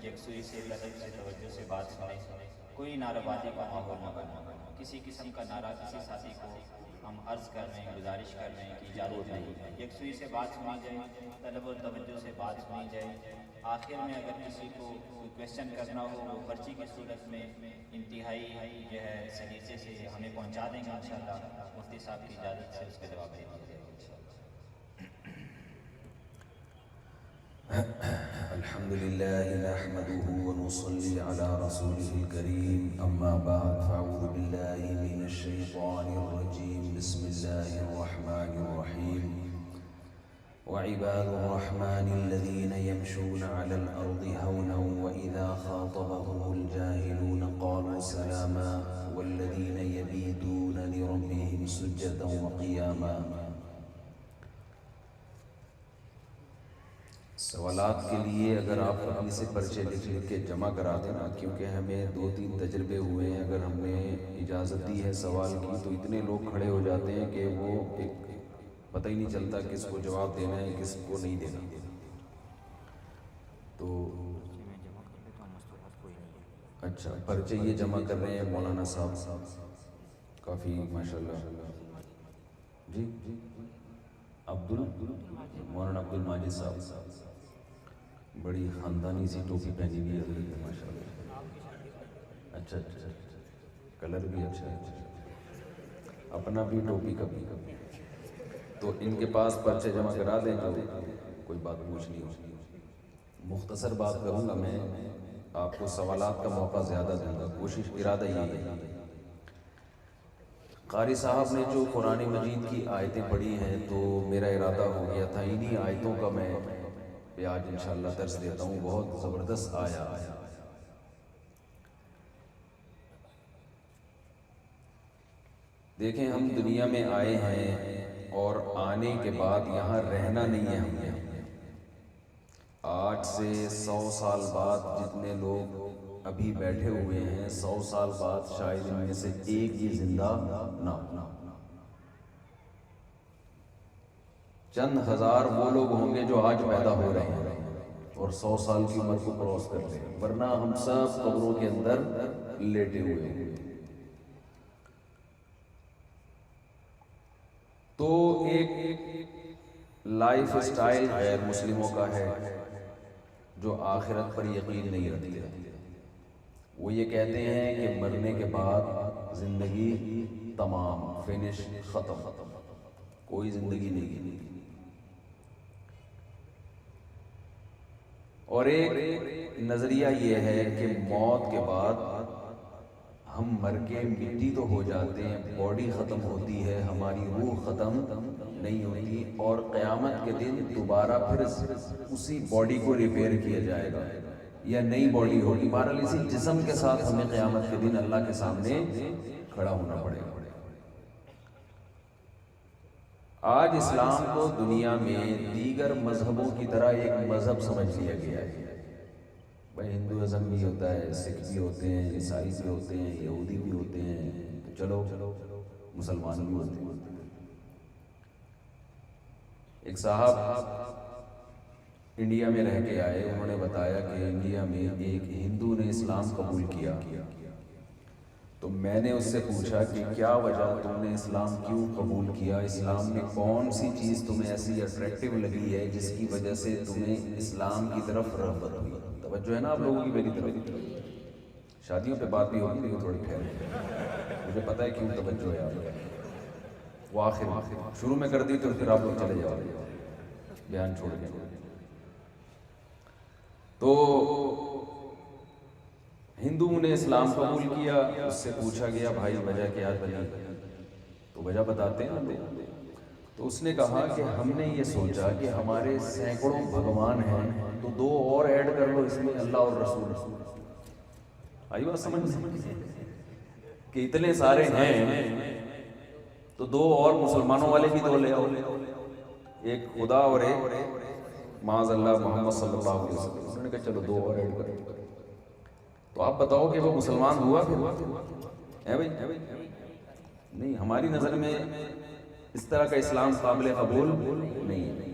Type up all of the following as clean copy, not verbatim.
یکسوئی سے طلب سے توجہ سے بات سنیں، کوئی نعرہ بازی کا ماحول نہ بنا، کسی قسم کا نعرہ کسی ساتھی کو ہم عرض کر رہے ہیں، گزارش کر رہے ہیں کہ اجازت نہیں ہے، یکسوئی سے بات سنی جائے، طلب و توجہ سے بات سنی جائے۔ آخر میں اگر کسی کو کوئی کویشچن کرنا ہو وہ پرچی کی صورت میں انتہائی جو ہے سلیقے سے ہمیں پہنچا دیں گے انشاءاللہ، مفتی صاحب کی اجازت سے اس کا جواب دے دیا جائے گا انشاءاللہ۔ الحمد لله نحمده ونصلي على رسوله الكريم أما بعد فأعوذ بالله من الشيطان الرجيم بسم الله الرحمن الرحيم وعباد الرحمن الذين يمشون على الأرض هونا وإذا خاطبهم الجاهلون قالوا سلاما والذين يبيتون لربهم سجدا وقياما۔ سوالات کے لیے اگر آپ اپنی سے پرچے لکھ کے جمع کرا دینا، کیونکہ ہمیں 2-3 تجربے ہوئے ہیں، اگر ہم نے اجازت دی ہے سوال کی تو اتنے لوگ کھڑے ہو جاتے ہیں کہ وہ ایک پتہ ہی نہیں چلتا کس کو جواب دینا ہے کس کو نہیں دینا۔ تو اچھا پرچے یہ جمع کر رہے ہیں مولانا صاحب، کافی ماشاءاللہ جی مولانا عبد الماجد صاحب، بڑی خاندانی سی ٹوپی پہنی ہوئی ہے ماشاءاللہ۔ اچھا کلر بھی اچھا ہے، اپنا بھی ٹوپی کا بھی، تو ان کے پاس پرچے جمع کرا دیں تو کوئی بات پوچھنی ہو۔ مختصر بات کروں گا میں، آپ کو سوالات کا موقع زیادہ دوں گا، کوشش ارادہ یہ ہے۔ قاری صاحب نے جو قرآن مجید کی آیتیں پڑھی ہیں تو میرا ارادہ ہو گیا تھا انہی آیتوں کا میں آج انشاءاللہ درس دیتا ہوں، بہت زبردست آیا۔ دیکھیں ہم دنیا میں آئے ہیں اور آنے کے بعد یہاں رہنا نہیں ہے ہمیں۔ آج سے 100 سال بعد جتنے لوگ ابھی بیٹھے ہوئے ہیں، 100 سال بعد شاید ان میں سے ایک ہی زندہ نہ ہو، چند ہزار وہ لوگ ہوں گے جو آج پیدا ہو رہے ہیں اور 100 سال کی عمر کو کراس کر لیں، ورنہ ہم سب قبروں کے اندر لیٹے ہوئے ہیں۔ تو ایک لائف اسٹائل غیر مسلموں کا ہے جو آخرت پر یقین نہیں رکھتے۔ وہ یہ کہتے ہیں کہ مرنے کے بعد زندگی تمام، فنش، ختم، کوئی زندگی نہیں۔ اور ایک نظریہ یہ ہے کہ موت کے بعد ہم مر کے مٹی تو ہو جاتے ہیں، باڈی ختم ہوتی ہے، ہماری روح ختم نہیں ہوتی، اور قیامت کے دن دوبارہ پھر اسی باڈی کو ریپیئر کیا جائے گا یا نئی باڈی ہوگی، بہرحال اسی جسم کے ساتھ ہمیں قیامت کے دن اللہ کے سامنے کھڑا ہونا پڑے گا۔ آج اسلام کو دنیا میں دیگر مذہبوں کی طرح ایک مذہب سمجھ لیا گیا ہے۔ بھائی ہندوازم بھی ہوتا ہے، سکھ بھی ہوتے ہیں، عیسائی بھی ہوتے ہیں، یہودی بھی ہوتے ہیں، تو چلو مسلمان بھی ہوتے ہیں۔ ایک صاحب انڈیا میں رہ کے آئے، انہوں نے بتایا کہ انڈیا میں ایک ہندو نے اسلام قبول کیا، تو میں نے اس سے پوچھا کہ کیا وجہ تم نے اسلام کیوں قبول کیا، اسلام میں کون سی چیز تمہیں ایسی اٹریکٹیو لگی ہے جس کی وجہ سے تمہیں اسلام کی طرف رغبت ہوئی؟ توجہ ہے نا آپ لوگوں کی میری طرف؟ شادیوں پہ بات بھی ہوگی لیکن تھوڑی ٹھہر، مجھے پتہ ہے کیوں توجہ ہے آپ، وہ آخر شروع میں کر دی تو پھر آپ لوگ چلے جاؤ بیان چھوڑ کے۔ تو ہندو نے اسلام قبول کیا، اس سے پوچھا گیا بھائی وجہ کیا بنی، تو وجہ بتاتے ہیں لوگ، تو اس نے کہا کہ ہم نے یہ سوچا کہ ہمارے سینکڑوں بھگوان ہیں تو 2 اور ایڈ کر لو اس میں، اللہ اور رسول۔ آئی بات سمجھ کہ اتنے سارے ہیں تو 2 اور مسلمانوں والے بھی 2 لے آؤ، ایک خدا اور ایک معاذ اللہ محمد صلی اللہ علیہ وسلم۔ انہوں نے کہا چلو 2 اور ایڈ کرو، تو آپ بتاؤ کہ وہ مسلمان ہوا پھر ہے بھائی؟ نہیں، ہماری نظر میں اس طرح کا اسلام قابل قبول نہیں ہے۔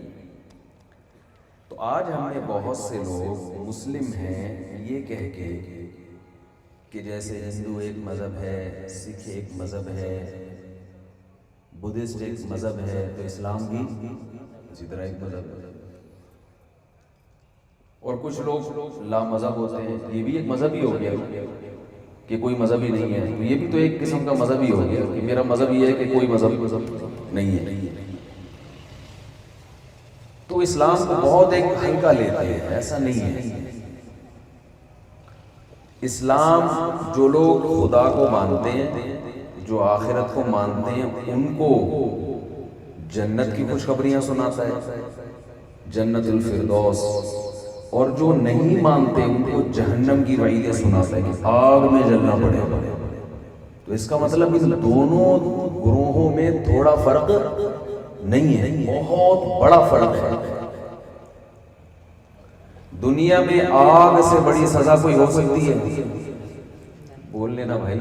تو تو آج ہم نے بہت سے لوگ مسلم ہیں یہ کہہ کے کہ جیسے ہندو ایک مذہب ہے، سکھ ایک مذہب ہے، بدھسٹ ایک مذہب ہے، تو اسلام بھی اسی طرح ایک مذہب ہے. اور کچھ لوگ لا مذہب ہوتے ہیں، یہ بھی ایک مذہب ہی ہو گیا کہ کوئی مذہب ہی نہیں ہے. تو یہ بھی تو ایک قسم کا مذہب ہی ہو گیا کہ میرا مذہب یہ ہے کہ کوئی مذہب نہیں ہے. تو اسلام کو بہت ایک ہلکا لیتے ہیں، ایسا نہیں ہے. اسلام جو لوگ خدا کو مانتے ہیں، جو آخرت کو مانتے ہیں، ان کو جنت کی خوشخبریاں سناتا ہے، جنت الفردوس. اور جو نہیں مانتے ان کو جہنم کی وعیدیں سناتا ہے کہ آگ میں جلنا پڑے گا. تو اس کا مطلب ان دونوں گروہوں میں تھوڑا فرق نہیں ہے، بہت بڑا فرق ہے. دنیا میں آگ سے بڑی سزا کوئی ہو سکتی ہے؟ بول لینا بھائی.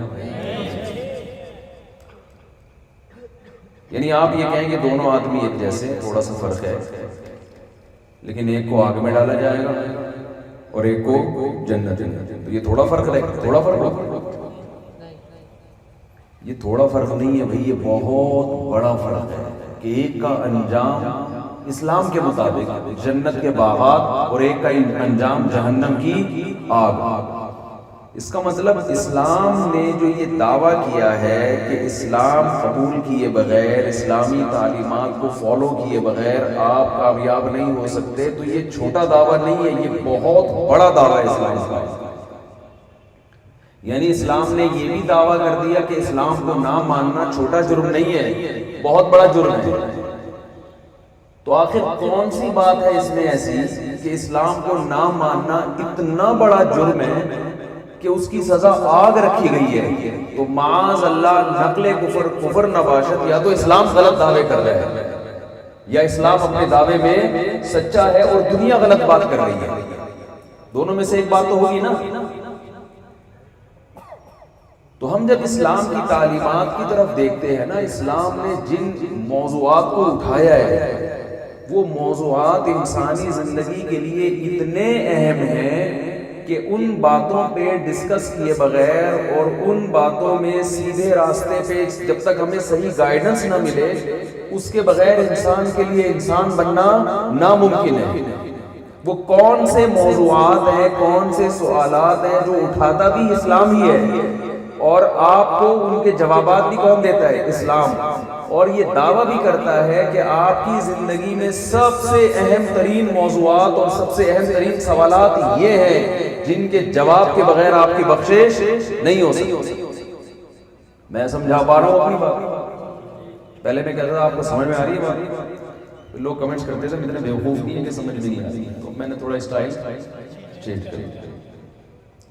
یعنی آپ یہ کہیں کہ دونوں آدمی ایک جیسے، تھوڑا سا فرق ہے، لیکن ایک کو آگ میں ڈالا جائے گا اور ایک کو جنت. تو یہ تھوڑا فرق ہے، تھوڑا فرق ہو، یہ تھوڑا فرق نہیں ہے بھائی، یہ بہت بڑا فرق ہے کہ ایک کا انجام اسلام کے مطابق جنت کے باغات اور ایک کا انجام جہنم کی آگ. اس کا مطلب اسلام نے جو یہ دعویٰ کیا ہے کہ اسلام قبول کیے بغیر، اسلامی تعلیمات کو فالو کیے بغیر آپ کامیاب نہیں ہو سکتے، تو یہ چھوٹا دعویٰ نہیں ہے، یہ بہت بڑا دعویٰ ہے اسلام کا. یعنی اسلام نے یہ بھی دعویٰ کر دیا کہ اسلام کو نہ ماننا چھوٹا جرم نہیں ہے، بہت بڑا جرم ہے. تو آخر کون سی بات ہے اس میں ایسی کہ اسلام کو نہ ماننا اتنا بڑا جرم ہے کہ اس کی سزا آگ رکھی گئی ہے؟ تو معاذ اللہ نقل کفر نباشت، یا تو اسلام غلط دعوے کر رہا ہے یا اسلام اپنے دعوے میں سچا ہے اور دنیا غلط بات کر رہی ہے. دونوں میں سے ایک بات تو ہوگی نا. تو ہم جب اسلام کی تعلیمات کی طرف دیکھتے ہیں نا، اسلام نے جن موضوعات کو اٹھایا ہے وہ موضوعات انسانی زندگی کے لیے اتنے اہم ہیں کہ ان باتوں پہ ڈسکس کیے بغیر اور ان باتوں میں سیدھے راستے پہ جب تک ہمیں صحیح گائیڈنس نہ ملے، اس کے بغیر انسان کے لیے انسان بننا ناممکن ہے. وہ کون سے موضوعات ہیں، کون سے سوالات ہیں جو اٹھاتا بھی اسلام ہی ہے، اور آپ کو ان کے جوابات بھی کون دیتا ہے؟ اسلام. اور یہ دعویٰ بھی کرتا ہے کہ آپ کی زندگی میں سب سے اہم ترین موضوعات اور سب سے اہم ترین سوالات یہ ہیں جن کے جواب کے بغیر آپ کی بخشش نہیں ہو سکتی. میں سمجھا پا رہا ہوں اپنی بات؟ پہلے میں کہتا تھا آپ کو سمجھ میں آ رہی ہے بات؟ لوگ کمنٹس کرتے تھے اتنے بیوقوف نہیں ہے کہ سمجھ میں نہیں آ رہی. تو میں نے تھوڑا اسٹائل چینج کر دیا.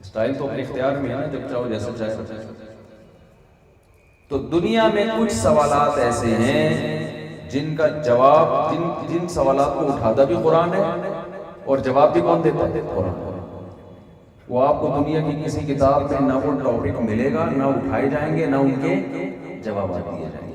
اسٹائل تو اپنے اختیار میں ہے نا، جب چاہو جیسے چاہے. تو دنیا میں کچھ سوالات ایسے ہیں جن کا جواب، جن سوالات کو اٹھاتا بھی قرآن ہے اور جواب بھی کون دیتا ہے؟ قرآن. وہ آپ کو دنیا کی کسی کتاب میں نہ وہ ٹاپک ملے گا، نہ اٹھائے جائیں گے، نہ ان کے جوابات دیے جائیں گے.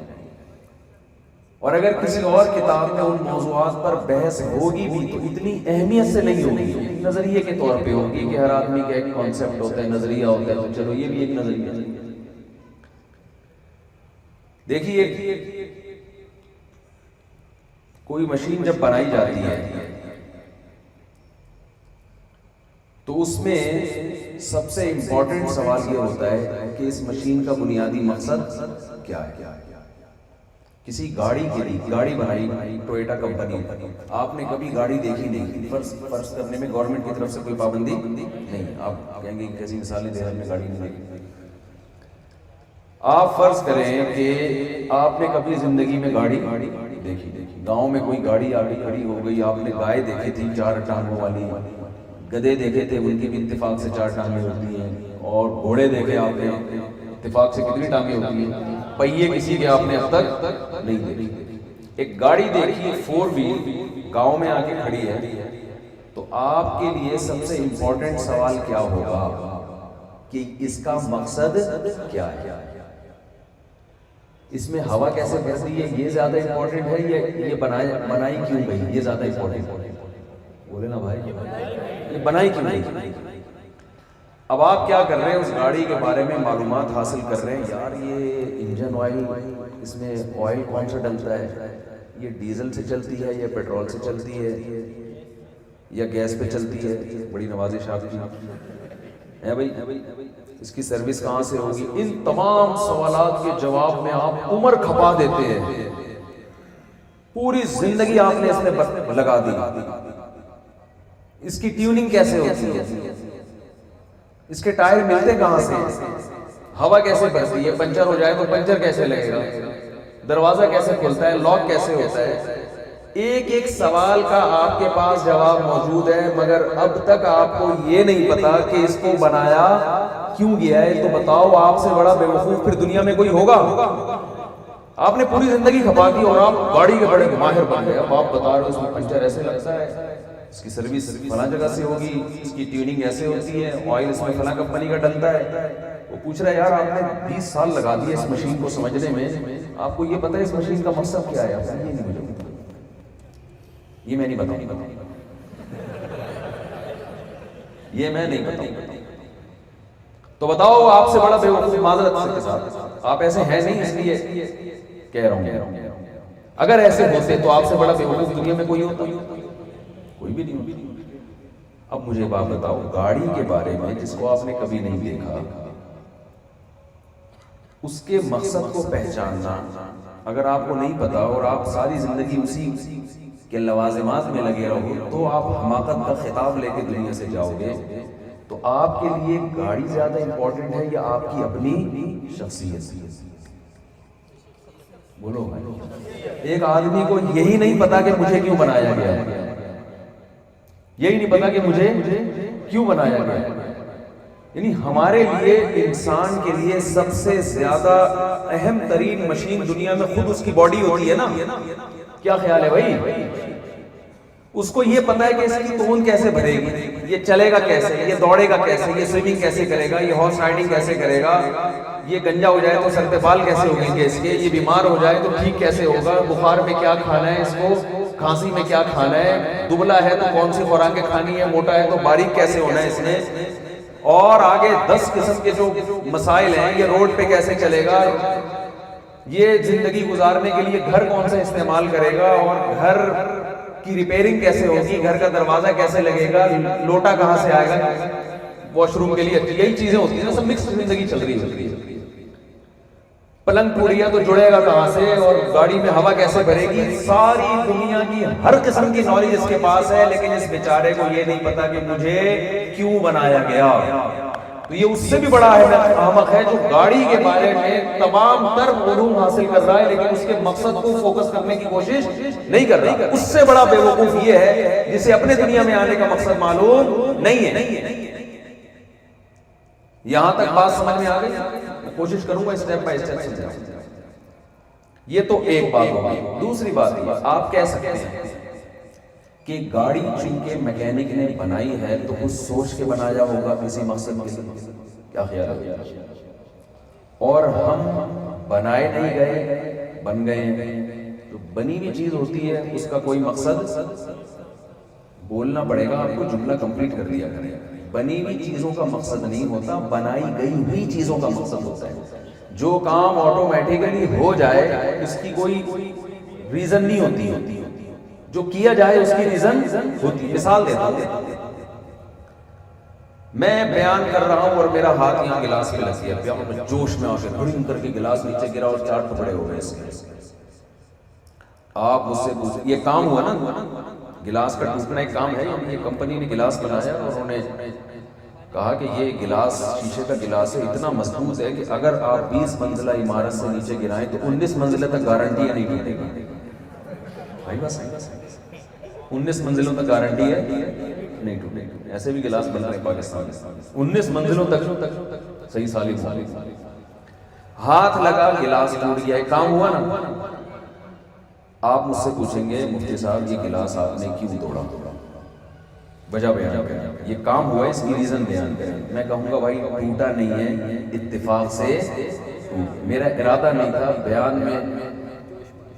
اور اگر کسی اور کتاب میں ان موضوعات پر بحث ہوگی بھی تو اتنی اہمیت سے نہیں ہوگی، نظریے کے طور پہ ہوگی کہ ہر آدمی کا ایک کانسیپٹ ہوتا ہے، نظریہ ہوتا ہے، تو چلو یہ بھی ایک نظریہ ہے. دیکھیے، کوئی مشین جب بنائی جاتی ہے تو اس میں سب سے امپورٹنٹ سوال یہ ہوتا ہے کہ اس مشین کا بنیادی مقصد کیا ہے. کسی گاڑی کے لیے گاڑی بنائی ٹویوٹا کمپنی، آپ نے کبھی گاڑی دیکھی نہیں، فرض کرنے میں گورنمنٹ کی طرف سے کوئی پابندی نہیں. آپ کہیں گے کیسی مثالیں دے رہے ہیں، گاڑی نہیں دیکھی. آپ فرض کریں کہ آپ نے کبھی زندگی میں گاڑی دیکھی، گاؤں میں کوئی گاڑی آگے کھڑی ہو گئی، آپ نے گائے دیکھی تھی 4 ٹانگوں والی، گدھے دیکھے تھے، ان کی بھی اتفاق سے 4 ٹانگیں ہوتی ہیں، اور گھوڑے دیکھے آپ نے، اتفاق سے کتنی ٹانگیں ہوتی ہیں؟ پہیے کسی کے آپ نے اب تک نہیں دیکھی. ایک گاڑی دیکھی 4 وہیل گاؤں میں آ کے کھڑی ہے، تو آپ کے لیے سب سے امپورٹنٹ سوال کیا ہوگا کہ اس کا مقصد کیا ہے؟ اس میں ہوا کیسے بہتی ہے یہ زیادہ امپورٹنٹ ہے، یہ بنائی کیوں گئی یہ زیادہ امپورٹنٹ ہے؟ بولے نا بھائی یہ بنائی کیوں نہیں؟ اب آپ کیا کر رہے ہیں؟ اس گاڑی کے بارے میں معلومات حاصل کر رہے ہیں، یار یہ انجن آئل، اس میں آئل کون سا ڈلتا ہے، یہ ڈیزل سے چلتی ہے یا پیٹرول سے چلتی ہے یا گیس پہ چلتی ہے، بڑی نوازش آپ کی ہے بھائی، اس کی سروس کہاں سے ہوگی؟ ان تمام سوالات کے جواب میں آپ عمر کھپا دیتے ہیں، پوری زندگی آپ نے اس میں لگا دی۔ اس کی ٹیوننگ کیسے ہوتی ہے، اس کے ٹائر ملتے کہاں سے، ہوا کیسے بھرتی ہے، پنچر ہو جائے تو پنچر کیسے لگے گا، دروازہ کیسے کھلتا ہے، لاک کیسے ہوتا ہے، ایک ایک سوال کا آپ کے پاس جواب موجود ہے، مگر اب تک آپ کو یہ نہیں پتا کہ اس کو بنایا کیوں گیا ہے۔ تو بتاؤ آپ سے بڑا بیوقوف پھر دنیا میں کوئی ہوگا؟ آپ نے پوری زندگی کھپا دی اور آپ گاڑی کے بڑے ماہر بن گئے۔ اب آپ بتا رہے اس میں پنچر ایسے لگتا ہے، اس کی سروس فلاں جگہ سے ہوگی، اس کی ٹیوننگ ایسے ہوتی ہے، آئل اس میں فلاں کمپنی کا ڈلتا ہے۔ وہ پوچھ رہا ہے یار آپ نے 20 سال لگا دیے اس مشین کو سمجھنے میں، آپ کو یہ پتہ ہے اس مشین کا مقصد کیا ہے؟ یہ نہیں مجھے پتا، یہ میں نہیں بتاؤں، یہ میں نہیں بتاؤں۔ تو بتاؤ آپ سے بڑا بیوقوف، معذرت کے ساتھ آپ ایسے ہیں نہیں، اس لیے کہہ رہا ہوں، اگر ایسے ہوتے تو آپ سے بڑا بیوقوف دنیا میں کوئی ہوتا؟ کوئی بھی نہیں ہوتا۔ اب مجھے بات بتاؤ، گاڑی کے بارے میں جس کو آپ نے کبھی نہیں دیکھا، اس کے مقصد کو پہچاننا اگر آپ کو نہیں پتا اور آپ ساری زندگی اسی کے لوازمات میں لگے رہو تو آپ حماقت کا خطاب لے کے دنیا سے جاؤ گے۔ تو آپ کے لیے گاڑی زیادہ امپورٹنٹ ہے یا آپ کی اپنی شخصیت؟ بولو بھائی، ایک آدمی کو یہی نہیں پتا کہ مجھے کیوں بنایا گیا ہے، یہی نہیں پتا کہ مجھے کیوں بنایا گیا ہے۔ یعنی ہمارے لیے، انسان کے لیے سب سے زیادہ اہم ترین مشین دنیا میں خود اس کی باڈی ہوتی ہے نا۔ کیا خیال ہے بھائی؟ اس کو یہ پتا ہے کہ اس کی توند کیسے بھرے گی، یہ چلے گا کیسے، یہ دوڑے گا کیسے، یہ سوئمنگ کیسے کرے گا، یہ ہارس رائڈنگ کیسے کرے گا، یہ گنجا ہو جائے تو سر پہ بال کیسے ہوگیں گے اس کے، یہ بیمار ہو جائے تو ٹھیک کیسے ہوگا، بخار میں کیا کھانا ہے اس کو، کھانسی میں کیا کھانا ہے، دبلا ہے تو کون سی خوراکیں کھانی ہے، موٹا ہے تو باریک کیسے ہونا ہے اس نے، اور آگے 10 قسم کے جو مسائل ہیں، یہ روڈ پہ کیسے چلے گا، یہ زندگی گزارنے کے لیے گھر کون سے استعمال کرے گا، اور گھر کی ریپیرنگ کیسے ہوگی، گھر کا دروازہ کیسے لگے گا، لوٹا کہاں سے آئے گا واش روم کے لیے، یہی چیزیں ہوتی ہیں نا، سب مکس زندگی چل رہی ہے۔ پلنگ ٹوٹ گیا تو جڑے گا کہاں سے، اور گاڑی میں ہوا کیسے بھرے گی، ساری دنیا کی ہر قسم کی نالج اس کے پاس ہے، لیکن اس بیچارے کو یہ نہیں پتا کہ مجھے کیوں بنایا گیا۔ تو یہ اس سے بھی بڑا احمق ہے جو گاڑی کے بارے میں تمام تر علوم حاصل کر رہا ہے لیکن اس کے مقصد کو فوکس کرنے کی کوشش نہیں کر رہا۔ اس سے بڑا بیوقوف یہ ہے جسے اپنے دنیا میں آنے کا مقصد معلوم نہیں ہے۔ یہاں تک بات سمجھ میں آ گئی؟ میں کوشش کروں گا اسٹیپ بائی اسٹیپ سمجھاؤں۔ یہ تو ایک بات ہوگی۔ دوسری بات یہ، آپ کہہ سکتے ہیں کہ گاڑی چونکہ میکینک نے بنائی ہے تو کچھ سوچ کے بنایا ہوگا کسی مقصد کے لیے، کیا خیال ہے؟ اور ہم بنائے نہیں گئے، بن گئے ہیں۔ تو بنی ہوئی چیز ہوتی ہے، اس کا کوئی مقصد بولنا پڑے گا آپ کو، جملہ کمپلیٹ کر دیا کریں۔ بنی ہوئی چیزوں کا مقصد نہیں ہوتا، بنائی گئی ہوئی چیزوں کا مقصد ہوتا ہے۔ جو کام آٹومیٹیکلی ہو جائے اس کی کوئی ریزن نہیں ہوتی، جو کیا جائے اس کی ریزن ہوتی۔ مثال دیتا ہوں، میں بیان کر رہا ہوں اور میرا ہاتھ یہاں گلاس پہ لگ گیا، میں جوش میں آ کے بڑی کر کے گلاس نیچے گرا اور 4 ٹکڑے ہو گئے اس کے۔ آپ مجھ سے پوچھیں یہ کام ہوا نا، گلاس کا ٹوٹنا ایک کام ہے۔ یہ کمپنی نے گلاس بنایا اور انہوں نے کہا کہ یہ گلاس شیشے کا گلاس ہے، اتنا مضبوط ہے کہ اگر آپ 20 منزلہ عمارت سے نیچے گرائیں تو 19 منزلہ تک گارنٹی ہے نہیں ٹوٹے گا۔ بھائی بس 19 منزلوں تک گارنٹی ہے نہیں ٹوٹے گا۔ ایسے بھی گلاس بن رہے ہیں پاکستان میں 19 منزلوں تک صحیح سالی۔ ہاتھ لگا گلاس ٹوٹ گیا، کام ہوا نا۔ آپ مجھ سے پوچھیں گے مفتی صاحب یہ گلاس آپ نے کیوں توڑا، وجہ بیان کریں، یہ کام ہوا اس کی ریزن بیان کریں۔ میں کہوں گا بھائی ٹوٹا نہیں ہے، اتفاق سے میرا ارادہ نہیں تھا بیان میں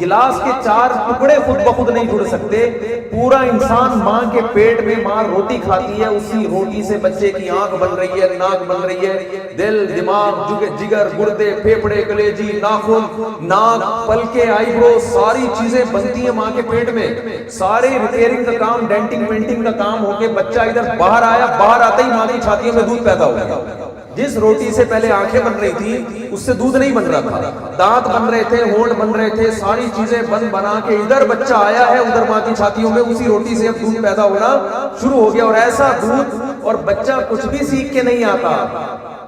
گلاس کے 4 ٹکڑے خود بخود نہیں جڑ سکتے. پورا انسان ماں کے پیٹ میں ماں روٹی کھاتی ہے, اسی روٹی سے بچے کی آنکھ بن رہی ہے, ناک بن رہی ہے, دل, دماغ, جگر, گردے, پھیپھڑے, کلیجی, ناخن, ناک, پلکیں, آئی برو, ساری چیزیں بنتی ہیں ماں کے پیٹ میں. سارے ریپیئرنگ کا کام, ڈینٹنگ پینٹنگ کا کام ہو کے بچہ ادھر باہر آیا, باہر آتے ہی ماں کی چھاتیوں میں دودھ پیدا ہو گیا. جس روٹی سے پہلے آنکھیں بن رہی تھی اس سے دودھ نہیں بن رہا تھا, دانت بن رہے تھے, ہونٹ بن رہے تھے, ساری چیزیں بنا کے ادھر بچہ آیا ہے, ادھر ماں کی چھاتیوں میں اسی روٹی سے اب دودھ پیدا ہونا شروع ہو گیا. اور ایسا دودھ, اور بچہ کچھ بھی سیکھ کے نہیں آتا.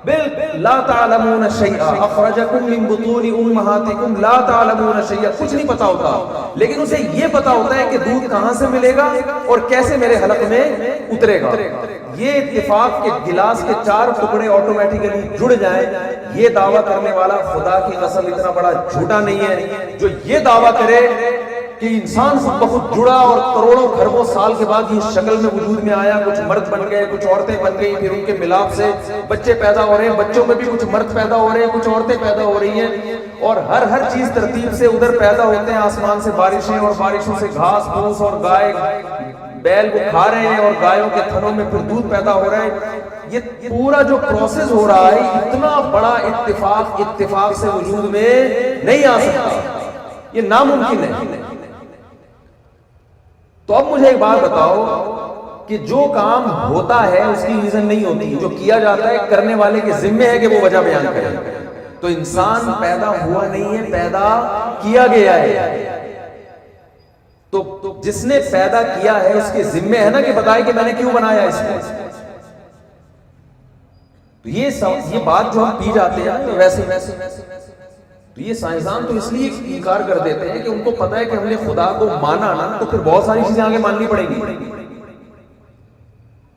بالکل لا تعلمون شیئا اخرجکم من بطون امہاتکم لا تعلمون شیئا, کچھ نہیں پتا ہوتا, لیکن اسے یہ پتا ہوتا ہے کہ دودھ کہاں سے ملے گا اور کیسے میرے حلق میں اترے گا. یہ اتفاق کے گلاس کے 4 ٹکڑے آٹومیٹیکلی جڑ جائیں, یہ دعویٰ کرنے والا خدا کی قسم اتنا بڑا جھوٹا نہیں ہے جو یہ دعویٰ کرے کہ انسان خود بخود جڑا اور کروڑوں کھربوں سال کے بعد یہ شکل میں وجود میں آیا. کچھ مرد بن گئے, کچھ عورتیں بن گئی, پھر ان کے ملاپ سے بچے پیدا ہو رہے ہیں, بچوں میں بھی کچھ مرد پیدا ہو رہے ہیں, کچھ عورتیں پیدا ہو رہی ہیں, اور ہر چیز ترتیب سے ادھر پیدا ہوتے ہیں. آسمان سے بارشیں, اور بارشوں سے گھاس پھوس, اور گائے بیل کو کھا رہے ہیں, اور گایوں کے تھنوں میں پھر دودھ پیدا ہو رہا ہے. یہ پورا جو پروسیس ہو رہا ہے اتنا بڑا اتفاق سے وجود میں نہیں آ سکتا, یہ ناممکن ہے. تو اب مجھے ایک بات بتاؤ کہ جو کام ہوتا ہے اس کی ریزن نہیں ہوتی, جو کیا جاتا ہے کرنے والے کے ذمہ ہے کہ وہ وجہ بیان کرے. تو انسان پیدا ہوا نہیں ہے, پیدا کیا گیا ہے. تو جس نے پیدا کیا ہے اس کے ذمہ ہے نا کہ بتائے کہ میں نے کیوں بنایا اس کو. تو یہ بات جو ہم پی جاتے ہیں ویسے تو یہ سائنسدان تو اس لیے انکار کر دیتے ہیں کہ ان کو پتا ہے کہ ہم نے خدا کو مانا نا تو پھر بہت ساری چیزیں آگے ماننی پڑیں گی.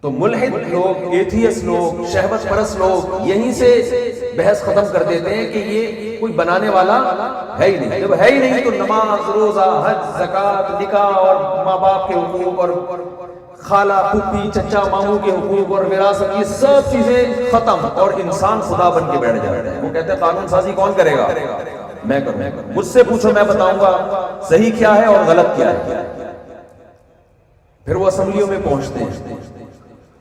تو ملحد لوگ, ایتھیسٹ لوگ, شہوت پرست لوگ یہیں سے بحث ختم کر دیتے ہیں کہ یہ کوئی بنانے والا ہے ہی نہیں. جب ہے ہی نہیں تو نماز, روزہ, حج, زکوٰۃ, نکاح, اور ماں باپ کے حقوق, اور خالہ, پھوپھی, چچا, ماموں کے حقوق, اور وراثت, یہ سب چیزیں ختم, اور انسان خدا بن کے بیٹھ جاتا ہے. وہ کہتے ہیں قانون سازی کون کرے گا, میں کروں. مجھ سے پوچھو, میں بتاؤں گا صحیح کیا ہے اور غلط کیا ہے. پھر وہ اسمبلیوں میں پہنچتے ہیں,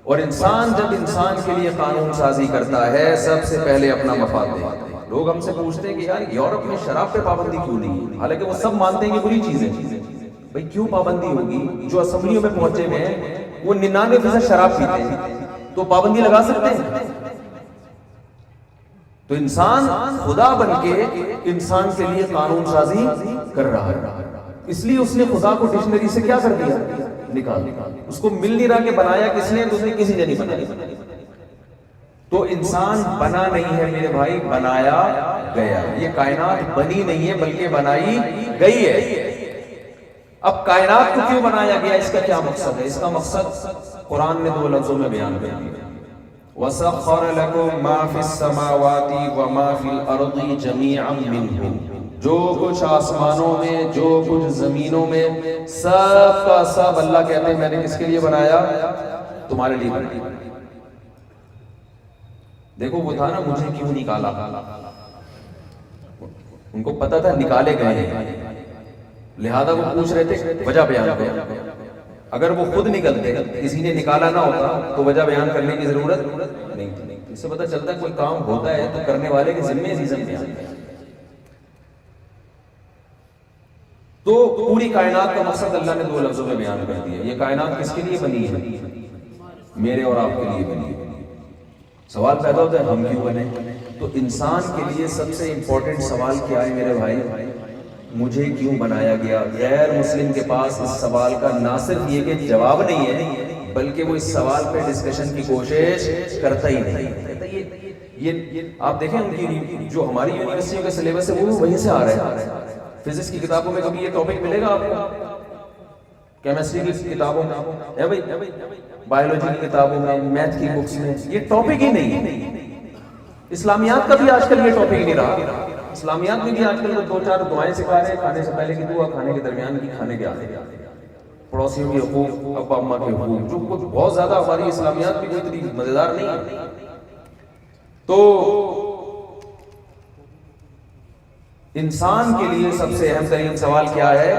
اور انسان جب انسان کے لیے قانون سازی کرتا ہے سب سے پہلے اپنا مفاد دیکھتا ہے. لوگ ہم سے پوچھتے ہیں کہ یار یورپ میں شراب پہ پابندی کیوں نہیں ہے, حالانکہ وہ سب مانتے ہیں کہ بری چیز ہے. بھئی کیوں پابندی ہوگی؟ جو اسمبلیوں میں پہنچے ہوئے ہیں وہ 99% شراب پیتے ہیں, تو پابندی لگا سکتے ہیں؟ تو انسان خدا بن کے انسان کے لیے قانون سازی کر رہا ہے. اس لیے اس نے خدا کو ڈکشنری سے کیا کر دیا, نکال. اس کو مل نہیں رہا کہ بنایا کس نے, تو اس نے کسی نے نہیں بنایا. تو انسان بنا نہیں ہے میرے بھائی, بنایا گیا. یہ کائنات بنی نہیں ہے بلکہ بنائی گئی ہے. اب کائنات کو کیوں بنایا گیا, اس کا کیا مقصد ہے؟ اس کا مقصد قرآن نے 2 لفظوں میں بیان کر دیا. وَسَخَّرَ لَكُم مَّا فِي السَّمَاوَاتِ وَمَا فِي الْأَرْضِ جَمِيعًا مِّنْهُ, جو کچھ آسمانوں میں, جو کچھ زمینوں میں, سب کا سب اللہ کہتے ہیں میں نے کس کے لیے بنایا, تمہارے لیے بنایا. دیکھو وہ تھا نا مجھے کیوں نکالا, ان کو پتا تھا نکالے گئے ہیں, لہذا وہ پوچھ رہے تھے وجہ بیان کرو. اگر وہ خود نکلتے, کسی نے نکالا نہ ہوتا تو وجہ بیان کرنے کی ضرورت نہیں تھی. اس سے پتہ چلتا ہے کوئی کام ہوتا ہے تو کرنے والے کے ذمہ ریزن بیان کریں. تو پوری کائنات کا مقصد اللہ نے 2 لفظوں میں بیان کر دیا. یہ کائنات کس کے لیے بنی ہے, میرے اور آپ کے لیے بنی ہے. سوال پیدا ہوتا ہے ہم کیوں بنے. تو انسان کے لیے سب سے امپورٹنٹ سوال کیا ہے میرے بھائی, مجھے کیوں بنایا گیا. غیر مسلم کے پاس اس سوال کا نہ صرف یہ کہ جواب نہیں ہے بلکہ وہ اس سوال پہ ڈسکشن کی کوشش کرتا ہی نہیں. یہ آپ دیکھیں ان کی جو ہماری یونیورسٹیوں کے سلیبس ہے وہ وہیں سے آ رہے ہیں. فزکس کی کتابوں میں کبھی یہ ٹاپک ملے گا آپ کو, کیمسٹری کی کتابوں میں ہے بھائی, بایولوجی کی کتابوں میں, میتھ کی بکس میں یہ ٹاپک ہی نہیں ہے. اسلامیات کا بھی آج کل یہ ٹاپک ہی نہیں رہا. اسلامیات میں بھی آج کل 2-4 دعائیں سکھا رہے ہیں, کھانے سے پہلے کی دعا, کھانے کے درمیان کی, کھانے کے آگے, پڑوسیوں کے حقوق, ابا اماں کے حقوق, جو کچھ بہت زیادہ ہماری اسلامیات بھی اتنی مزیدار نہیں ہے. تو انسان کے لیے سب سے اہم ترین سوال کیا ہے؟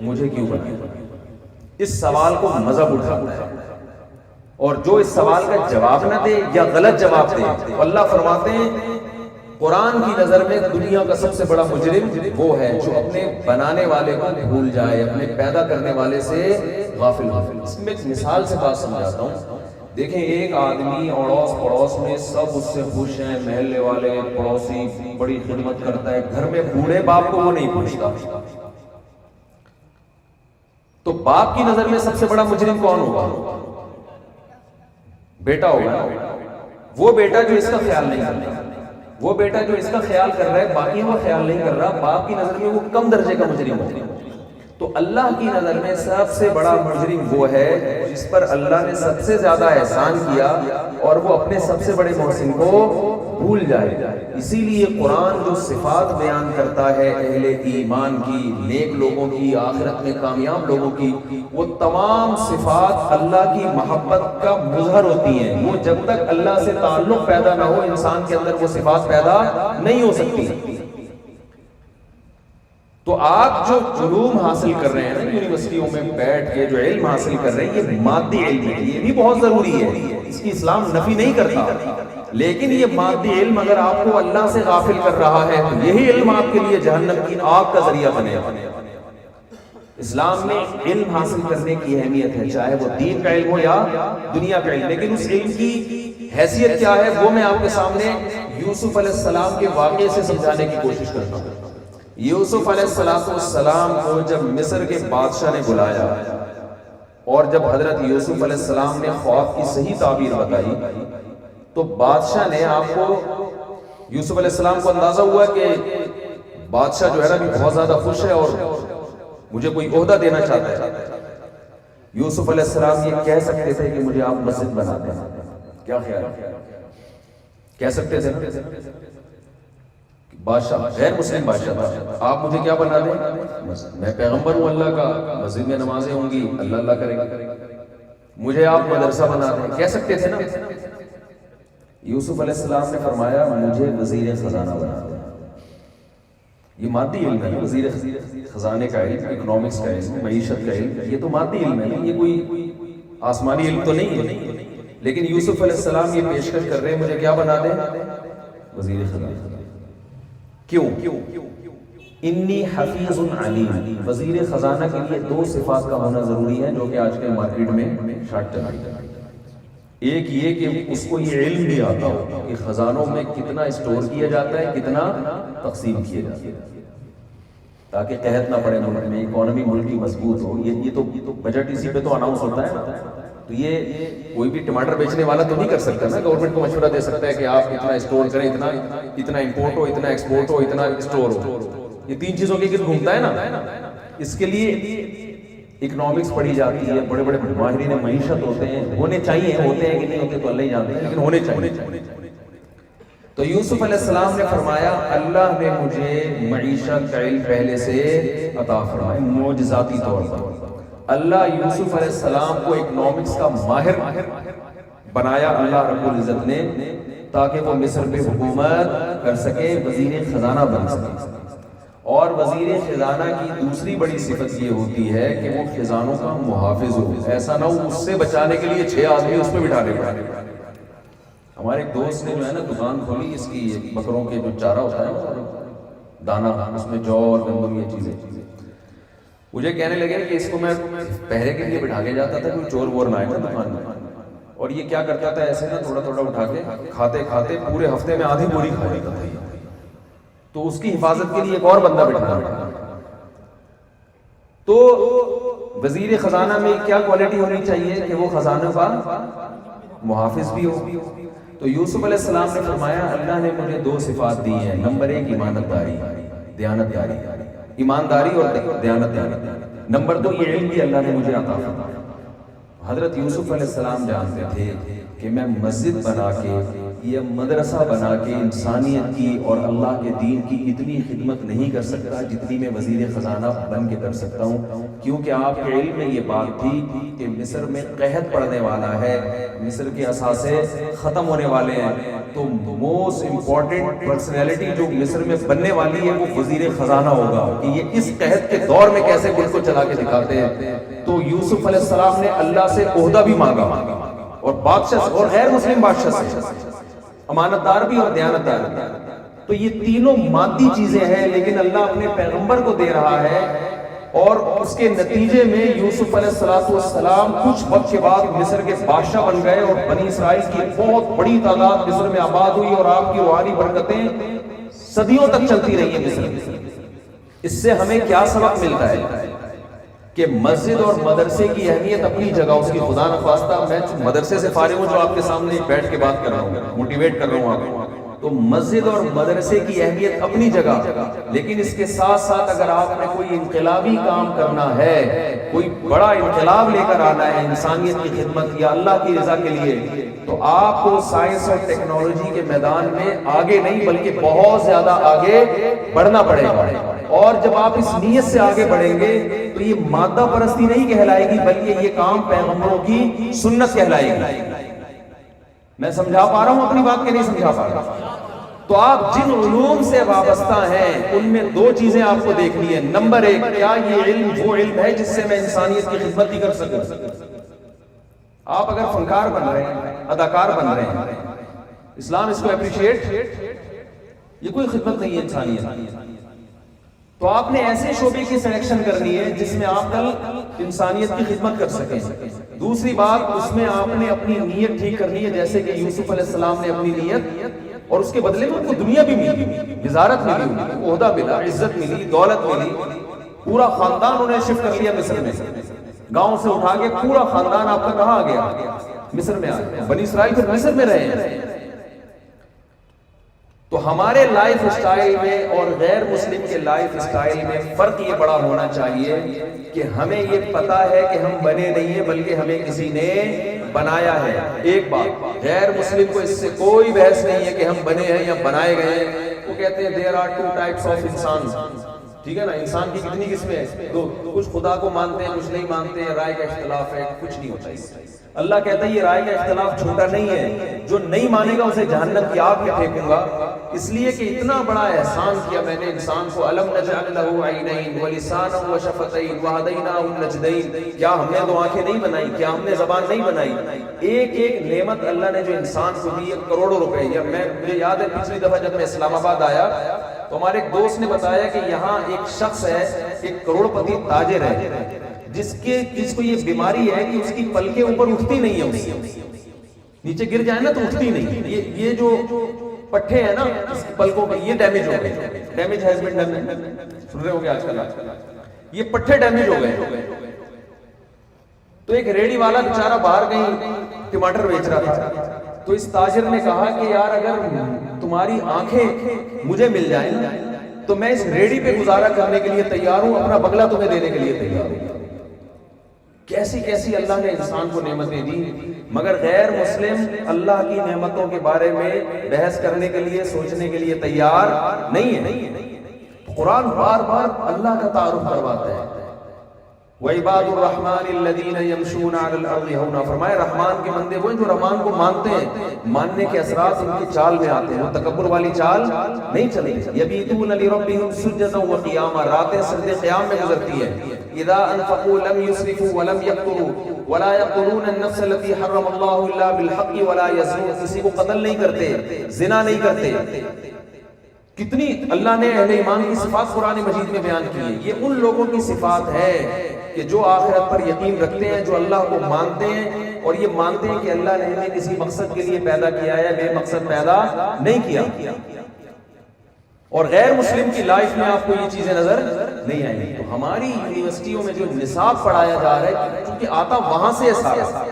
مجھے کیوں بنایا؟ اس سوال کو مذہب اٹھاتا ہے، اور جو اس سوال کا جواب نہ دے یا غلط جواب دے، تو اللہ فرماتے ہیں قرآن کی نظر میں دنیا کا سب سے بڑا مجرم وہ ہے جو اپنے بنانے والے کو بھول جائے، اپنے پیدا کرنے والے سے غافل ہو۔ اس میں ایک مثال سے بات سمجھاتا ہوں۔ دیکھیں، ایک آدمی اڑوس پڑوس میں سب اس سے خوش ہیں، محلے والے، پڑوسی بڑی خدمت کرتا ہے، گھر میں بوڑھے باپ کو وہ نہیں پوچھتا، تو باپ کی نظر میں سب سے بڑا مجرم کون ہوگا؟ بیٹا ہوگا۔ وہ بیٹا جو اس کا خیال نہیں کر رہا، وہ بیٹا جو اس کا خیال کر رہا ہے، باقی وہ خیال نہیں کر رہا، باپ کی نظر میں وہ کم درجے کا مجرم ہوگا۔ تو اللہ کی نظر میں سب سے بڑا مجرم وہ ہے جس پر اللہ نے سب سے زیادہ احسان کیا اور وہ اپنے سب سے بڑے محسن کو بھول جائے۔ اسی لیے قرآن جو صفات بیان کرتا ہے اہل ایمان کی، نیک لوگوں کی، آخرت میں کامیاب لوگوں کی، وہ تمام صفات اللہ کی محبت کا مظہر ہوتی ہیں۔ وہ جب تک اللہ سے تعلق پیدا نہ ہو، انسان کے اندر وہ صفات پیدا نہیں ہو سکتی۔ تو آپ جو علوم حاصل کر رہے ہیں نا یونیورسٹیوں میں بیٹھ کے جو علم حاصل کر رہے ہیں، یہ مادی علم ہے، یہ بھی بہت ضروری ہے، اس کی اسلام نفی نہیں کرتا، لیکن یہ مادی علم اگر آپ کو اللہ سے غافل کر رہا ہے تو یہی علم آپ کے لیے جہنم کی آگ کا ذریعہ بنے گا۔ اسلام میں علم حاصل کرنے کی اہمیت ہے، چاہے وہ دین کا علم ہو یا دنیا کا علم، لیکن اس علم کی حیثیت کیا ہے وہ میں آپ کے سامنے یوسف علیہ السلام کے واقعے سے سمجھانے کی کوشش کرتا ہوں۔ یوسف علیہ السلام کو جب مصر کے بادشاہ نے بلایا اور جب حضرت یوسف علیہ السلام نے خواب کی صحیح تعبیر بتائی تو بادشاہ نے، آپ کو یوسف علیہ السلام کو اندازہ ہوا کہ بادشاہ جو ہے نا بھی بہت زیادہ خوش ہے اور مجھے کوئی عہدہ دینا چاہتا ہے۔ یوسف علیہ السلام یہ کہہ سکتے تھے کہ مجھے آپ مسجد بنا دیں، کیا خیال ہے؟ کہہ سکتے تھے بادشاہ، غیر مسلم بادشاہ تھا، آپ مجھے کیا بنا دیں؟ میں پیغمبر ہوں اللہ کا، مسجد میں نمازیں ہوں گی، اللہ اللہ کرے گا، مجھے آپ مدرسہ بنا دیں، کہہ سکتے تھے نا؟ یوسف علیہ السلام نے فرمایا مجھے وزیر خزانہ بنا دیں۔ یہ مادی علم ہے، وزیر خزانے کا علم، اکنامکس کا علم، معیشت کا علم، یہ تو مادی علم ہے، یہ کوئی آسمانی علم تو نہیں ہے۔ لیکن یوسف علیہ السلام یہ پیشکش کر رہے ہیں مجھے کیا بنا دیں؟ وزیر خزانہ۔ کیوں؟ انی حفیظ علیم۔ وزیر خزانہ کے لیے دو صفات کا ہونا ضروری ہے جو کہ آج کے مارکیٹ میں شارٹ چلائی جاتی ہے۔ ایک یہ کہ اس کو یہ علم بھی آتا ہو کہ خزانوں میں کتنا اسٹور کیا جاتا ہے، کتنا تقسیم کیا جاتا ہے، تاکہ قحط نہ پڑے ملک میں، اکانومی ملک کی مضبوط ہو۔ یہ تو بجٹ اسی پہ تو اناؤنس ہوتا ہے نا، تو یہ کوئی بھی ٹماٹر بیچنے والا تو نہیں کر سکتا نا، گورنمنٹ کو مشورہ دے سکتا ہے کہ آپ اتنا اسٹور کریں، اتنا امپورٹ ہو، اتنا ایکسپورٹ ہو، اتنا اسٹور ہو۔ یہ تین چیزوں کے گرد گھومتا ہے نا۔ اس کے لیے اکنامکس پڑھی جاتی ہے، بڑے بڑے ماہرین معیشت ہوتے ہیں، ہونے چاہیے، ہوتے ہیں کہ نہیں ہوتے تو اللہ ہی جانتے ہیں، لیکن ہونے چاہیے۔ تو یوسف علیہ السلام نے فرمایا اللہ نے مجھے معیشت کا علم پہلے سے عطا فرمایا معجزاتی طور پر۔ اللہ یوسف علیہ السلام کو اکنامکس کا ماہر بنایا اللہ رب العزت نے، تاکہ وہ مصر پہ حکومت کر سکے، وزیر خزانہ بن سکے۔ اور وزیر خزانہ کی دوسری بڑی صفت یہ ہوتی ہے کہ وہ خزانوں کا محافظ ہو، ایسا نہ ہو اس سے بچانے کے لیے 6 آدمی اس پہ بٹھانے پڑے۔ ہمارے ایک دوست نے جو ہے نا دکان کھولی، اس کی بکروں کے جو چارہ ہوتا ہے دانا، اس میں جو اور گندم یہ چیزیں، مجھے کہنے لگے کہ اس کو میں پہرے کے لیے بٹھا کے جاتا تھا کوئی چور وور نہ آئے نا دکان میں، اور یہ کیا کرتا تھا ایسے نا تھوڑا تھوڑا اٹھا کے کھاتے کھاتے پورے ہفتے میں آدھی بوری کھا لیتا تھا، تو اس کی حفاظت کے لیے ایک اور بندہ بٹھانا پڑا۔ تو وزیر خزانہ میں کیا کوالٹی ہونی چاہیے کہ وہ خزانوں کا محافظ بھی ہو۔ تو یوسف علیہ السلام نے فرمایا اللہ نے مجھے 2 صفات دی ہیں، نمبر 1 ایمانداری، دیانتداری، ایمانداری اور دیانتداری، نمبر 2 یہ علم بھی اللہ نے مجھے عطا فرمایا۔ حضرت یوسف علیہ السلام جانتے تھے کہ میں مسجد بنا کے یہ مدرسہ بنا کے انسانیت کی اور اللہ کے دین کی اتنی خدمت نہیں کر سکتا جتنی میں وزیر خزانہ بن کے کر سکتا ہوں، کیونکہ آپ کے علم میں یہ بات تھی کہ مصر میں قحط پڑنے والا ہے، مصر کے اثاثے ختم ہونے والے ہیں، تو موسٹ امپورٹنٹ پرسنالٹی جو مصر میں بننے والی ہے وہ وزیر خزانہ ہوگا، کہ یہ اس قحط کے دور میں کیسے ملک کو چلا کے دکھاتے ہیں۔ تو یوسف علیہ السلام نے اللہ سے عہدہ بھی مانگا اور بادشاہ اور غیر مسلم بادشاہ سے، امانت دار بھی اور دیانت دار بھی۔ تو یہ تینوں مادی چیزیں ہیں، لیکن اللہ اپنے پیغمبر کو دے رہا ہے، اور اس کے نتیجے میں یوسف علیہ السلام کچھ وقت کے بعد مصر کے بادشاہ بن گئے، اور بنی اسرائیل کی بہت بڑی تعداد مصر میں آباد ہوئی، اور آپ کی روحانی برکتیں صدیوں تک چلتی رہی ہیں مصر میں۔ اس سے ہمیں کیا سبق ملتا ہے کہ مسجد اور مدرسے کی اہمیت اپنی جگہ، اس کی خدا نخواستہ میں مدرسے سے فارغ ہوں جو آپ کے سامنے بیٹھ کے بات کر رہا ہوں، موٹیویٹ کر رہا ہوں آپ کو، تو مسجد اور مدرسے کی اہمیت اپنی جگہ، لیکن اس کے ساتھ ساتھ اگر آپ نے کوئی انقلابی کام کرنا ہے، کوئی بڑا انقلاب لے کر آنا ہے انسانیت کی خدمت یا اللہ کی رضا کے لیے، تو آپ کو سائنس اور ٹیکنالوجی کے میدان میں آگے نہیں بلکہ بہت زیادہ آگے بڑھنا پڑے گا۔ اور جب آپ اس نیت سے آگے بڑھیں گے تو یہ مادہ پرستی نہیں کہلائے گی، بلکہ یہ کام پیغمبروں کی سنت کہلائے گی۔ میں سمجھا پا رہا ہوں اپنی بات کہ نہیں سمجھا پا رہا؟ تو آپ جن علوم سے وابستہ ہیں ان میں دو چیزیں آپ کو دیکھنی ہے۔ نمبر ایک، کیا یہ علم وہ علم ہے جس سے میں انسانیت کی خدمت ہی کر سکوں؟ آپ اگر فنکار بن رہے ہیں، اداکار بن رہے ہیں، اسلام اس کو اپریشیٹ، یہ کوئی خدمت نہیں ہے انسانیت۔ تو آپ نے ایسے شعبے کی سلیکشن کرنی ہے جس میں آپ کل انسانیت کی خدمت کر سکیں۔ دوسری بات، اس میں آپ نے اپنی نیت ٹھیک کرنی ہے، جیسے کہ یوسف علیہ السلام نے اپنی نیت، اور اس کے بدلے میں ان کو دنیا بھی ملی، وزارت ملی، عہدہ ملا، عزت ملی، دولت ملی، پورا خاندان انہیں شفٹ کر لیا مصر میں، گاؤں سے اٹھا کے پورا خاندان آپ کا کہاں آ گیا؟ مصر میں آ گیا۔ بنی اسرائیل پھر مصر میں رہے ہیں۔ تو ہمارے لائف اسٹائل میں اور غیر مسلم کے لائف اسٹائل میں فرق یہ بڑا ہونا چاہیے کہ ہمیں یہ پتا ہے کہ ہم بنے نہیں ہیں بلکہ ہمیں کسی نے بنایا ہے۔ ایک بات، غیر مسلم کو اس سے کوئی بحث نہیں ہے کہ ہم بنے ہیں یا بنائے گئے ہیں۔ وہ کہتے ہیں there are two types of انسان، ٹھیک ہے نا، انسان کی کتنی قسمیں ہیں؟ دو، کچھ خدا کو مانتے ہیں، کچھ نہیں مانتے ہیں، رائے کا اختلاف ہے، کچھ نہیں ہوتا اس سے۔ اللہ کہتا ہے یہ رائے کا اختلاف چھوٹا نہیں ہے، جو نہیں مانے گا اسے جہنم کی آگ میں پھینکوں گا، اس لیے کہ اتنا بڑا احسان کیا میں نے انسان کو۔ الم نجعل له عینین ولسانا وشفتین وہدیناہ النجدین، کیا ہم نے دو آنکھیں نہیں بنائی؟ کیا ہم نے زبان نہیں بنائی؟ ایک ایک نعمت اللہ نے جو انسان کو دی ہے، کروڑوں روپے۔ یا مجھے یاد ہے پچھلی دفعہ جب میں اسلام آباد آیا تو ہمارے ایک دوست نے بتایا کہ یہاں ایک شخص ہے، ایک کروڑ پتی تاجر ہے، جس کو یہ بیماری ہے کہ اس کی پلکیں اوپر اٹھتی نہیں ہے، نیچے گر جائے نا تو اٹھتی نہیں۔ یہ جو پٹھے ہیں نا اس کی پلکوں کے، یہ ڈیمیج ہو گئے، ڈیمیج ہیز بین ڈن، سن رہے ہو گے آج کل یہ پٹھے ڈیمیج ہو گئے۔ تو ایک ریڑی والا بیچارہ باہر کہیں ٹماٹر بیچ رہا تھا، تو اس تاجر نے کہا کہ یار اگر تمہاری آنکھیں مجھے مل جائیں تو میں اس ریڑی پہ گزارا کرنے کے لیے تیار ہوں، اپنا بنگلہ تمہیں دینے کے لیے تیار ہوں۔ کیسی کیسی اللہ نے انسان کو نعمتیں دی، مگر غیر مسلم اللہ کی نعمتوں کے بارے میں بحث کرنے کے لیے، سوچنے کے لیے تیار نہیں ہے۔ قرآن بار بار اللہ کا تعارف کرواتا ہے۔ وَعِبَادُ الرَّحْمَنِ الَّذِينَ يَمْشُونَ عَلَى الْأَرْضِ هَوْنًا، فرمایا رحمان کے بندے وہ ہیں جو رحمان کو مانتے ہیں، ماننے کے اثرات ان کی چال میں آتے ہیں، وہ تکبر والی چال نہیں چلے۔ يَبِيتُونَ لِرَبِّهِمْ سُجَّدًا وَقِيَامًا، راتیں سجدے قیام میں گزرتی ہیں۔ إِذَا أَنفَقُوا لَمْ يُسْرِفُوا وَلَمْ يَقْتُرُوا وَلَا يَقْتُلُونَ النَّفْسَ الَّتِي حَرَّمَ اللَّهُ إِلَّا بِالْحَقِّ وَلَا يَزْنُونَ، کسی کو قتل نہیں کرتے، زنا نہیں کرتے۔ کتنی اللہ نے اہل ایمان کی صفات قرآن مجید میں بیان کی ہیں۔ یہ ان لوگوں کی صفات ہے کہ جو آخرت پر یقین رکھتے ہیں، جو اللہ کو مانتے ہیں، اور یہ مانتے ہیں کہ اللہ نے ہمیں کسی مقصد کے لیے پیدا کیا ہے، بے مقصد پیدا نہیں کیا۔ اور غیر مسلم کی لائف میں آپ کو یہ چیزیں نظر نہیں آئیں گی۔ تو ہماری یونیورسٹیوں میں جو نصاب پڑھایا جا رہا ہے، کیونکہ آتا وہاں سے سارا،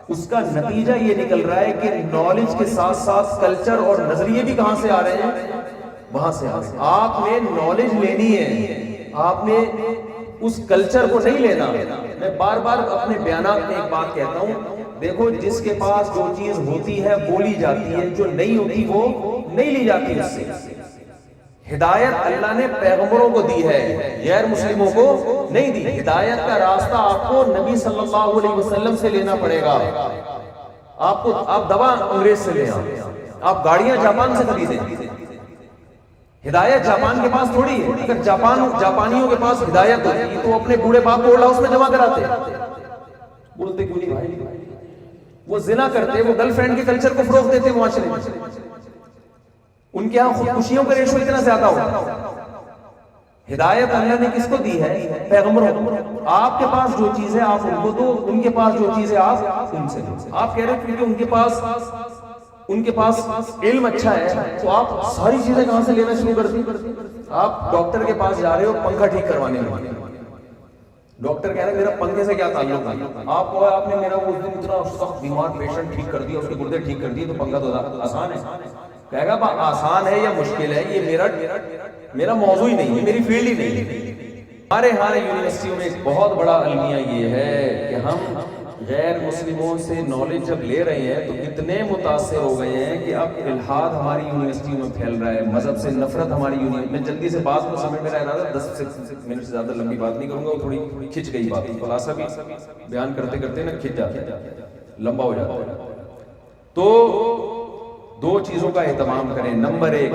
اس کا نتیجہ یہ نکل رہا ہے کہ نالج کے ساتھ ساتھ کلچر اور نظریے بھی کہاں سے آ رہے ہیں؟ وہاں سے آ رہے ہیں۔ آپ نے نالج لینی ہے، آپ نے اس کلچر کو نہیں لینا۔ میں بار بار اپنے بیانات میں ایک بات کہتا ہوں، دیکھو جس کے پاس جو چیز ہوتی ہے وہ لی جاتی ہے، جو نہیں ہوتی وہ نہیں لی جاتی اس سے۔ ہدایت اللہ نے پیغمبروں کو دی ہے، غیر مسلموں کو نہیں دی۔ ہدایت کا راستہ آپ کو نبی صلی اللہ علیہ وسلم سے لینا پڑے گا۔ آپ دوا انگریز سے لیں، آپ گاڑیاں جاپان سے خریدیں۔ ہدایت جاپان کے پاس تھوڑی ہے۔ اگر جاپانیوں کے پاس ہدایت ہوتی تو اپنے بوڑھے باپ کو اولڈ ہاؤس میں جمع کراتے۔ بولتے کیوں نہیں بھائی؟ وہ زنا کرتے، وہ گرل فرینڈ کے کلچر کو فروغ دیتے معاشرے میں۔ ان کے ہاں خودکشیوں کا ریشو اتنا زیادہ ہوگا۔ ہدایت اللہ نے کس کو دی ہے؟ پیغمبروں کو۔ آپ کے پاس جو چیز ہے آپ ان کو دو، ان کے پاس جو چیز ہے آپ ان سے دو۔ آپ کہہ رہے ہیں کیونکہ ان کے پاس علم اچھا ہے تو آپ ساری چیزیں کہاں سے لینا شروع کر دی؟ آپ ڈاکٹر کے پاس جا رہے ہو پنکھا ٹھیک کروانے میں، ڈاکٹر کہہ رہے ہیں میرا پنکھے سے کیا تعلق ہے؟ آپ کو آپ نے میرا اس دن اتنا سخت بیمار پیشنٹ ٹھیک کر دیا، اس کے گردے ٹھیک کر دیے، تو پنکھا تو آسان ہے؟ کہے گا آسان ہے یا مشکل ہے یہ میرا موضوع ہی نہیں ہے، میری فیلڈ ہی نہیں ہے۔ ہمارے ہاں یونیورسٹیوں میں ایک بہت بڑا المیہ یہ ہے کہ ہم غیر مسلموں سے نالج جب لے رہے ہیں تو اتنے متاثر ہو گئے ہیں کہ اب الحاد ہماری یونیورسٹیوں میں پھیل رہا ہے، مذہب سے نفرت ہماری یونیورسٹی میں۔ جلدی سے بات کو سمجھ میں رہا تھا، 10 منٹ سے زیادہ لمبی بات نہیں کروں گا، وہ تھوڑی کھچ گئی بات، خلاصہ بھی بیان کرتے کرتے نا کھچ جاتا ہے، لمبا ہو جاتا ہے۔ تو دو چیزوں کا اہتمام کریں۔ نمبر 1،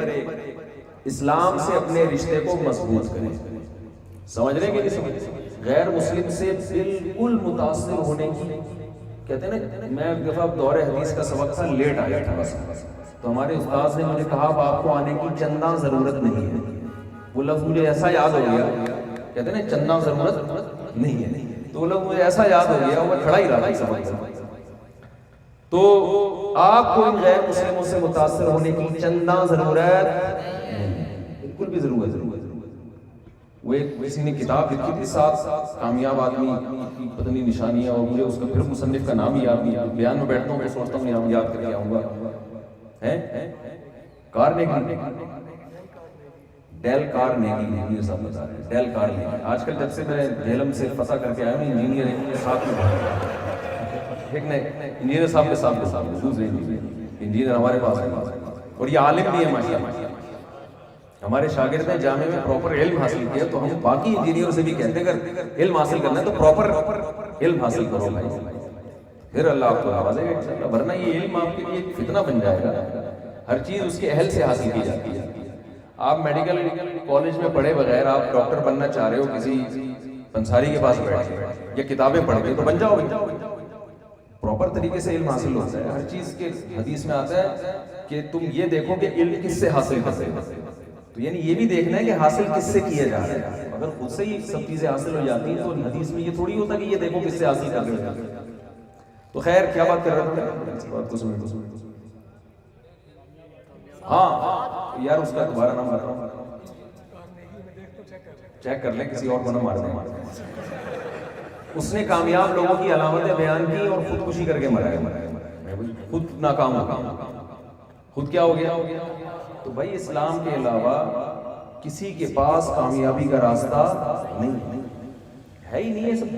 اسلام سے اپنے رشتے کو مضبوط کریں۔ سمجھ رہے کہ نہیں سمجھ؟ غیر مسلم سے بالکل متاثر ہونے کی، کہتے ہیں نا، میں ایک دفعہ دور حدیث کا سبق تھا، لیٹ آیا تھا بس، تو ہمارے استاذ نے مجھے کہا اب آپ کو آنے کی چندہ ضرورت نہیں ہے۔ وہ لفظ مجھے ایسا یاد ہو گیا، کہتے ہیں نا چندہ ضرورت نہیں ہے، تو وہ لفظ مجھے ایسا یاد ہو گیا، وہ کھڑا ہی رہا سبق سے۔ تو آپ کو ان غیر مسلموں سے متاثر ہونے کی چندہ ضرورت نہیں، بالکل بھی ضرورت نہیں۔ وہ ایک کسی نے کتاب لکھی تھی، 7 کامیاب آدمی کی پتنی نشانیاں، اور مجھے اس کا پھر مصنف کا نام ہی یاد نہیں، بیان میں بیٹھتا ہوں تو سوچتا ہوں نام یاد کر کے آؤں گا۔ کارنیگی، ڈیل کارنیگی، انجینئر صاحب بتا رہے ہیں، ڈیل کارنیگی۔ آج کل جب سے میں جہلم سے فتح کر کے آیا ہوں، انجینئر کے ساتھ میں ایک نہیں، انجینئر صاحب کے ساتھ دوسرے انجینئر ہمارے پاس ہے، اور یہ عالم بھی ہے ماشاءاللہ۔ ہمارے شاگرد نے جامعہ میں پراپر علم حاصل کیا، تو ہم باقی انجینئر سے بھی کہتے ہیں اگر علم حاصل کرنا ہے تو پراپر علم حاصل کرو بھائی، پھر اللہ آپ کو نوازے گا انشاءاللہ۔ ورنہ یہ علم آپ کے لیے فتنہ بن جائے گا۔ ہر چیز اس کے اہل سے حاصل کی جاتی ہے۔ آپ میڈیکل کالج میں پڑھے بغیر آپ ڈاکٹر بننا چاہ رہے ہو، کسی پنساری کے پاس بیٹھ کے یا کتابیں پڑھ کے، تو بن جاؤ۔ پراپر طریقے سے علم حاصل ہوتا ہے، ہر چیز کے حدیث میں آتا ہے کہ تم یہ دیکھو کہ علم کس سے حاصل کرتے ہو، تو یعنی یہ بھی دیکھنا ہے کہ حاصل کس سے کیا جا رہا ہے۔ اگر خود سے ہی سب چیزیں حاصل ہو جاتی ہیں تو حدیث میں یہ تھوڑی ہوتا کہ یہ دیکھو کس سے حاصل کر رہے ہو۔ تو خیر کیا بات کر رہا تھا، اس بات کو سمجھو۔ ہاں یار اس کا دوبارہ نام بتا رہا ہوں، چیک کر لیں، کسی اور کو نہ مار دیں۔ اس نے کامیاب لوگوں کی علامتیں بیان کی اور خودکشی کر کے مرا ہے، خود ناکام ہو گیا۔ خود کیا ہو گیا؟ تو بھائی اسلام کے علاوہ کسی کے پاس کامیابی کا راستہ نہیں ہے ہی نہیں ہے، سب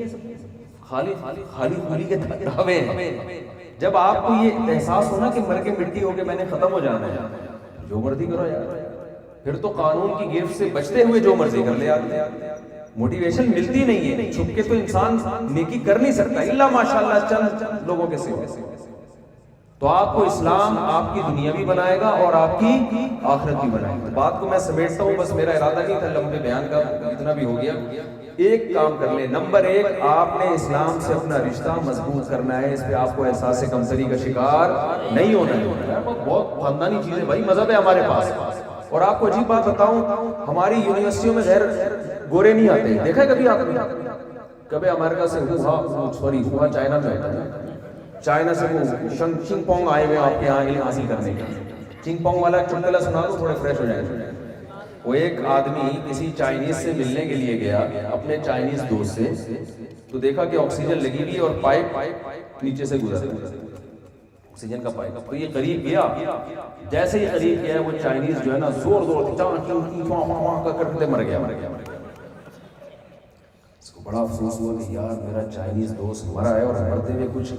خالی کے دعوے ہیں۔ جب آپ کو یہ احساس ہونا کہ مر کے مٹی ہو کے میں نے ختم ہو جانا ہے، جو مرضی کرو یار، پھر تو قانون کی گرفت سے بچتے ہوئے جو مرضی کر لے آتے ہیں۔ موٹیویشن ملتی نہیں ہے، چھپ کے تو انسان نیکی کر نہیں سکتا الا ماشاءاللہ چند لوگوں کے سوا۔ تو آپ کو اسلام آپ کی دنیا بھی بنائے گا اور آپ کی آخرت بھی بنائے گا۔ بات کو میں سمیٹتا ہوں، بس میرا ارادہ نہیں تھا لمبے بیان کا، اتنا بھی ہو گیا۔ ایک کام کر لیں، نمبر 1 آپ نے اسلام سے اپنا رشتہ مضبوط کرنا ہے، اس پہ آپ کو احساس کمتری کا شکار نہیں ہونا ہے۔ بہت خاندانی چیز ہے بھائی، مذہب ہے ہمارے پاس۔ اور آپ کو عجیب بات بتاؤں، ہماری یونیورسٹیوں میں غیر گورے نہیں آتے، دیکھا ہے کبھی آپ نے؟ کبھی امریکہ سے ہوا چائنا میں ہوتا ہے، چائنا سے وہ چنگ پونگ آئے ہوئے آپ کے یہاں علم حاصل کرنے کا۔ چنگ پونگ والا چٹکلا سنا دو، تھوڑے فریش ہو جائیں گے۔ وہ ایک آدمی کسی چائنیز سے ملنے کے لیے گیا اپنے چائنیز دوست سے، تو دیکھا کہ آکسیجن لگی ہوئی اور پائپ نیچے سے گزر آکسیجن کا پائپ۔ تو یہ قریب گیا، جیسے ہی قریب گیا وہ چائنیز جو ہے نا زور کرتے مر گیا۔ اس کو بڑا افسوس ہوا کہ یار میرا چائنیز دوست مرا ہے اور مرتے ہوئے کچھ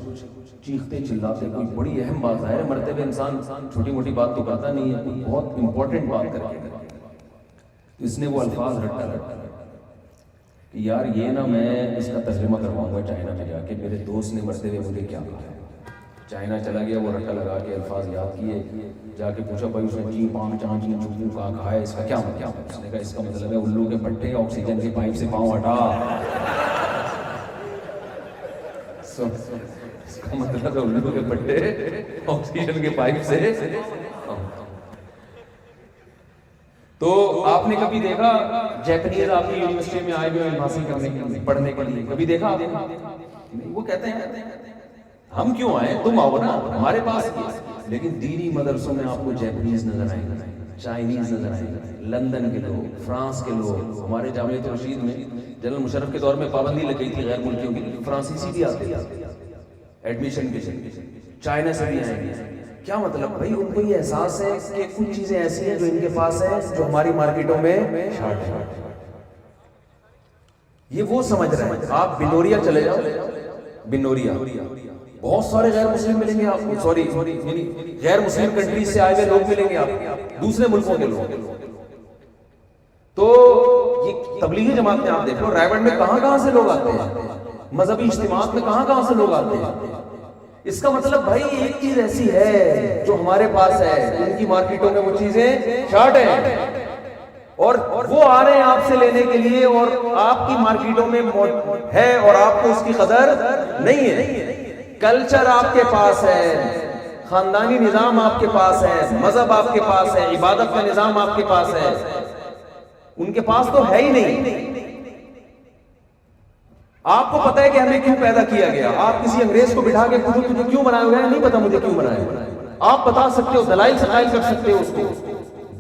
چیختے چلاتے کوئی بڑی اہم بات ہے، مرتے ہوئے انسان چھوٹی موٹی بات تو کرتا نہیں ہے، کوئی بہت امپورٹنٹ بات کر کے اس نے وہ الفاظ رٹا کہ یار یہ نا میں اس کا ترجمہ کرواؤں گا چائنا میں جا کے، میرے دوست نے مرتے ہوئے مجھے کیا کہا ہے۔ چائنا چلا گیا، وہ رٹا لگا کے الفاظ یاد کیے، جا کے پوچھا بھائی اس نے چی پانگ چان چین چکو کہا کھا ہے، اس کا کیا مطلب؟ اس نے کہا اس کا مطلب ہے الو کے پٹے آکسیجن کی پائپ سے پاؤں ہٹا، اس کا مطلب ہے الو کے پٹے آکسیجن کے پائپ سے۔ تو آپ نے کبھی دیکھا جیپنیز آپ کی یونیورسٹی میں آئے ہوئے علم حاصل کرنے کے لیے، پڑھنے کے لیے، کبھی دیکھا آپ نے؟ وہ کہتے ہیں ہم کیوں آئے، تم آؤ نا ہمارے پاس، لیکن دینی مدرسوں میں آپ کو جیپنیز نظر آئیں گے، چائنیز نظر آئیں گے، لندن کے لوگ، فرانس کے لوگ۔ ہمارے جامعہ رشید میں جنرل مشرف کے دور میں پابندی لگ گئی تھی غیر ملکیوں کی، فرانسیسی بھی آتے تھے ایڈمیشن کے لیے، چائنا سے بھی آئیں گے۔ کیا مطلب بھائی ان کو یہ احساس ہے کہ کچھ چیزیں ایسی ہیں جو ان کے پاس ہیں جو ہماری مارکیٹوں میں شارٹ ہے۔ یہ وہ سمجھ رہے ہیں۔ آپ بنوریا چلے جاؤ، بنوریا بہت سارے غیر مسلم ملیں گے آپ کو، سوری غیر مسلم کنٹریز سے آئے ہوئے لوگ ملیں گے آپ، دوسرے ملکوں کے لوگ۔ تو یہ تبلیغی جماعت میں آپ دیکھ لو، رائے گڑھ میں کہاں کہاں سے لوگ آتے ہیں، مذہبی اجتماعات میں کہاں کہاں سے لوگ آتے ہیں۔ اس کا مطلب بھائی ایک چیز ایسی ہے جو ہمارے پاس ہے، ان کی مارکیٹوں میں وہ چیزیں شارٹ ہیں، اور وہ آ رہے ہیں آپ سے لینے کے لیے، اور آپ کی مارکیٹوں میں ہے اور آپ کو اس کی قدر نہیں ہے۔ کلچر آپ کے پاس ہے، خاندانی نظام آپ کے پاس ہے، مذہب آپ کے پاس ہے، عبادت کا نظام آپ کے پاس ہے، ان کے پاس تو ہے ہی نہیں۔ آپ کو پتا ہے کہ ہمیں کیوں پیدا کیا گیا، آپ کسی انگریز کو بٹھا کے پوچھو تجھے کیوں بنایا گیا ہے، نہیں پتا مجھے کیوں بنایا گیا، آپ بتا سکتے ہو، دلائل سے قائل کر سکتے ہو اس کو۔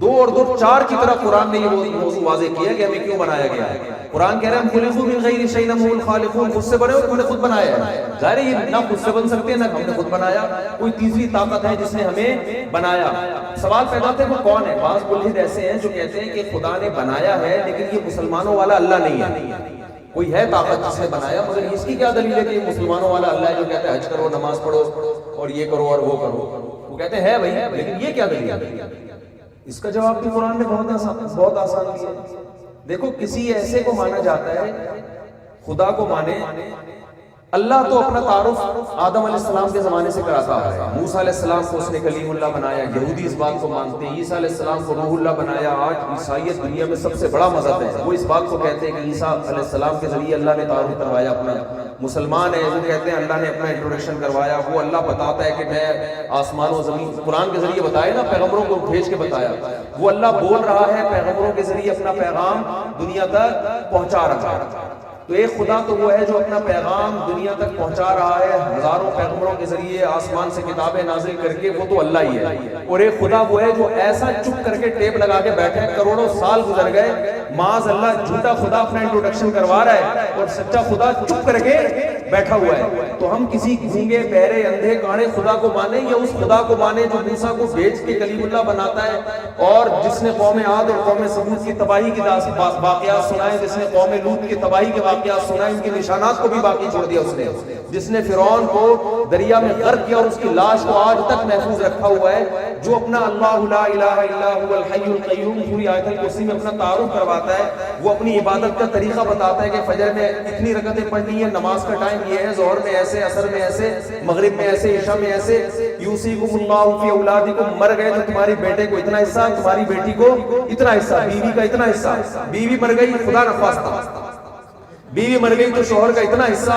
2 اور 2 4 کی طرح قرآن نے یہ موضوع واضح کیا کہ ہمیں کیوں بنایا گیا ہے۔ قرآن کہہ رہا ہے ہم خلقوا من غیر شیء ہم الخالقون، خود سے بنے ہو، تم نے خود بنایا ہے۔ ظاہر ہے یہ نہ خود سے بن سکتے ہیں نہ ہم نے خود بنایا، کوئی تیسری طاقت ہے جس نے ہمیں بنایا۔ سوال پیدا ہوتا ہے وہ کون ہے؟ بعض ملحد ایسے ہیں جو کہتے ہیں کہ خدا نے بنایا ہے لیکن یہ مسلمانوں والا اللہ نہیں ہے، کوئی ہے طاقت جس نے بنایا، مگر اس کی کیا دلیل ہے کہ یہ مسلمانوں والا اللہ ہے جو کہتے ہیں حج کرو، نماز پڑھو اور یہ کرو اور وہ کرو، وہ کہتے ہیں بھائی، لیکن یہ کیا دلیل ہے؟ اس کا جواب بھی قرآن نے بہت آسان دیا ہے۔ دیکھو کسی ایسے کو مانا جاتا ہے، خدا کو مانے، اللہ تو اپنا تعارف آدم علیہ السلام کے زمانے سے کراتا ہے، موسیٰ علیہ السلام کو اس نے کلیم اللہ بنایا، یہودی اس بات کو مانتے ہیں، عیسیٰ علیہ السلام کو روح اللہ بنایا۔ آج عیسائیت دنیا میں سب سے بڑا مذہب ہے، وہ اس بات کو کہتے ہیں کہ عیسیٰ علیہ السلام کے ذریعے اللہ نے تعارف کروایا اپنا۔ مسلمان ہیں وہ کہتے ہیں اللہ نے اپنا انٹروڈکشن کروایا، وہ اللہ بتاتا ہے کہ میں آسمان و زمین، قرآن کے ذریعے بتایا نا، پیغمبروں کو بھیج کے بتایا، وہ اللہ بول رہا ہے پیغمبروں کے ذریعے اپنا پیغام دنیا تک پہنچا رہا ہے۔ تو ایک خدا تو وہ ہے جو اپنا پیغام دنیا تک پہنچا رہا ہے ہزاروں پیغمبروں کے ذریعے آسمان سے کتابیں نازل کر کے، وہ تو اللہ ہی ہے۔ اور ایک خدا وہ ہے جو ایسا چپ کر کے ٹیپ لگا کے بیٹھے، کروڑوں سال گزر گئے، معاذ اللہ جھوٹا خدا اپنا انٹروڈکشن کروا رہا ہے اور سچا خدا چپ کر کے بیٹھا ہوا ہے۔ تو ہم کسی گونگے بہرے اندھے کاڑے خدا کو مانیں یا اس خدا کو مانیں جو موسیٰ کو بھیج کے کلیم اللہ بناتا ہے، اور جس نے قوم عاد اور قوم سمود کی تباہی کی واقعات سنائے، جس نے قوم لوط کی تباہی کے واقعات سنائے، ان کے نشانات کو بھی باقی چھوڑ دیا اس نے، جس نے فرعون کو دریا میں غرق کیا اور اس کی لاش کو آج تک محفوظ رکھا ہوا ہے، جو اپنا اللہ لا الہ الا هو الحی القیوم پوری آیت الکرسی میں اپنا تعارف کرواتا ہے، وہ اپنی عبادت کا طریقہ بتاتا ہے کہ فجر میں اتنی رکعتیں پڑھنی ہے، نماز کا ٹائم یہ ہے، ظہر میں ایسے، عصر میں ایسے، مغرب میں ایسے، عشاء میں ایسے، یوصیکم اللہ فی اولادکم، مر گئے تو تمہاری بیٹے کو اتنا حصہ، تمہاری بیٹی کو اتنا حصہ، بیوی کا اتنا حصہ، بیوی مر گئی خدا نخواستہ، بیوی مر گئی تو شوہر کا اتنا حصہ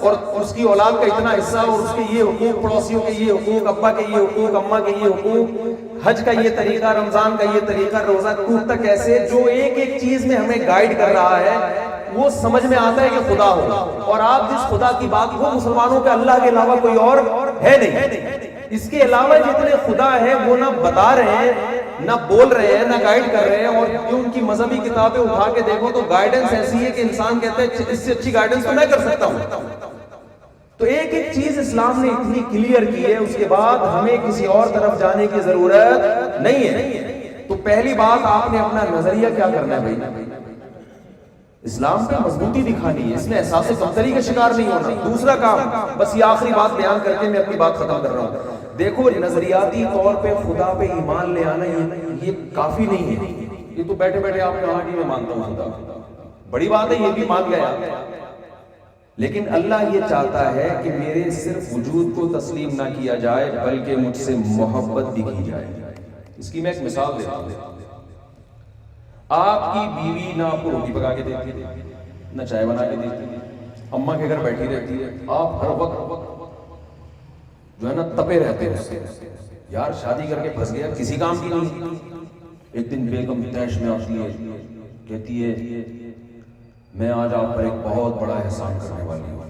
اور اس کی اولاد کا اتنا حصہ، اور اس کے یہ حقوق، پڑوسیوں کے یہ حقوق، ابا کے یہ حقوق، اماں کے یہ حقوق، حج کا یہ طریقہ، رمضان کا یہ طریقہ، روزہ ٹوٹتا کیسے، جو ایک ایک چیز میں ہمیں گائیڈ کر رہا ہے، وہ سمجھ میں آتا ہے کہ خدا ہو۔ اور آپ جس خدا کی بات، وہ مسلمانوں کے اللہ کے علاوہ کوئی اور ہے نہیں، اس کے علاوہ جتنے خدا ہیں وہ نہ بتا رہے ہیں، نہ بول رہے ہیں، نہ گائیڈ کر رہے ہیں، اور ان کی مذہبی کتابیں اٹھا کے دیکھو تو گائیڈنس ایسی ہے کہ انسان کہتا ہے اس سے اچھی گائیڈنس تو میں کر سکتا ہوں۔ تو ایک ایک چیز اسلام نے اتنی کلیئر کی ہے، اس کے بعد ہمیں کسی اور طرف جانے کی ضرورت نہیں ہے۔ تو پہلی بات آپ نے اپنا نظریہ کیا کرنا ہے بھائی، اسلام پہ مضبوطی دکھانی ہے، اس میں احساس کمتری کا شکار نہیں ہونا۔ دوسرا کام، بس یہ آخری بات بیان کر کے میں اپنی بات ختم کر رہا ہوں۔ دیکھو نظریاتی طور پہ خدا پہ ایمان لے آنا یہ کافی نہیں ہے۔ یہ تو بیٹھے بیٹھے آپ کہاں کہ میں مانتا ہوں خدا، بڑی بات ہے، یہ بھی مان گیا، لیکن اللہ یہ چاہتا ہے کہ میرے صرف وجود کو تسلیم نہ کیا جائے بلکہ مجھ سے محبت بھی کی جائے۔ اس کی میں ایک مثال دیتا ہوں۔ آپ کی بیوی نہ آپ کو روٹی پکا کے دیتی ہے، نہ چائے بنا کے دیتی ہے، اماں کے گھر بیٹھی رہتی ہے، آپ ہر وقت جو ہے نا تپے رہتے ہیں، یار شادی کر کے پھنس گیا، کسی کام کی نہیں۔ ایک دن بیگم تیش میں آتی ہے، کہتی ہے میں آج آپ پر ایک بہت بڑا احسان کرنے والی ہوں۔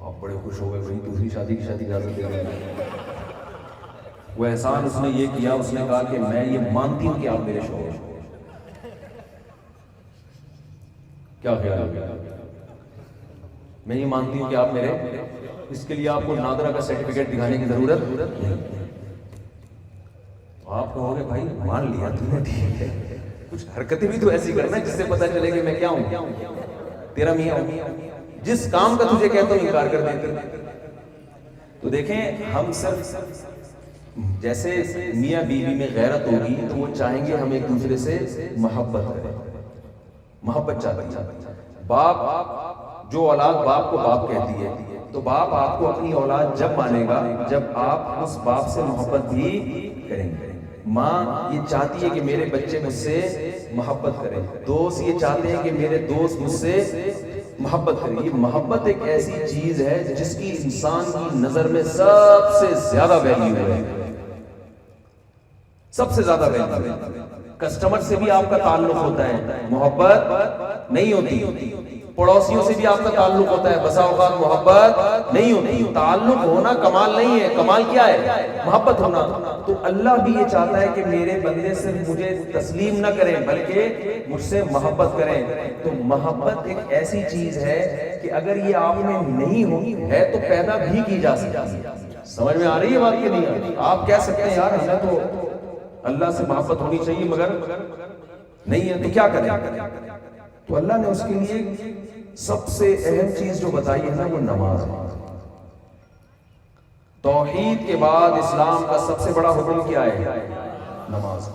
آپ بڑے خوش ہو گئے، وہی دوسری شادی کی اجازت دے رہے ہیں۔ وہ احسان اس نے یہ کیا، اس نے کہا کہ میں یہ مانتی ہوں کہ آپ میرے شوہر ہیں۔ کیا خیال ہے؟ میں یہ مانتی ہوں کہ آپ میرے، اس کے لیے آپ کو نادرا کا سرٹیفکیٹ دکھانے کی ضرورت نہیں۔ آپ کہو گے بھائی مان لیا تم نے، ٹھیک ہے، کچھ حرکتیں بھی تو ایسی کرنا جس سے پتہ چلے کہ میں کیا ہوں، تیرا میاں ہوں، جس کام کا تجھے کہتا ہوں انکار کر دیتے۔ تو دیکھیں ہم صرف جیسے میاں بیوی میں غیرت ہوگی تو وہ چاہیں گے ہم ایک دوسرے سے محبت کریں، محبت چاہتی ہے۔ باپ جو اولاد باپ کو باپ کہتی ہے، تو باپ آپ کو اپنی اولاد جب مانے گا جب آپ اس باپ سے محبت بھی کریں گے۔ ماں یہ چاہتی ہے کہ میرے بچے مجھ سے محبت کریں، دوست یہ چاہتے ہیں کہ میرے دوست مجھ سے محبت کریں۔ یہ محبت ایک ایسی چیز ہے جس کی انسان کی نظر میں سب سے زیادہ ویلیو ہے، سب سے زیادہ ویلیو ہے۔ کسٹمر سے بھی آپ کا تعلق ہوتا ہے، محبت نہیں ہوتی۔ پڑوسیوں سے بھی آپ کا تعلق ہوتا ہے، بسا اوقات محبت نہیں ہوتی۔ تعلق ہونا کمال نہیں ہے، کمال کیا ہے؟ محبت ہونا۔ تو اللہ بھی یہ چاہتا ہے کہ میرے بندے صرف مجھے تسلیم نہ کریں بلکہ مجھ سے محبت کریں۔ تو محبت ایک ایسی چیز ہے کہ اگر یہ آپ میں نہیں ہوئی ہے تو پیدا بھی کی جا سکتی ہے۔ سمجھ میں آ رہی ہے بات کہ نہیں؟ آپ کہہ سکتے ہیں یار ہمیں تو اللہ سے محبت ہونی چاہیے مگر نہیں ہے، تو کیا کریں؟ تو اللہ نے اس کے لیے سب سے اہم چیز جو بتائی ہے نا وہ نماز ہے۔ توحید کے بعد اسلام کا سب سے بڑا حکم کیا ہے؟ نماز۔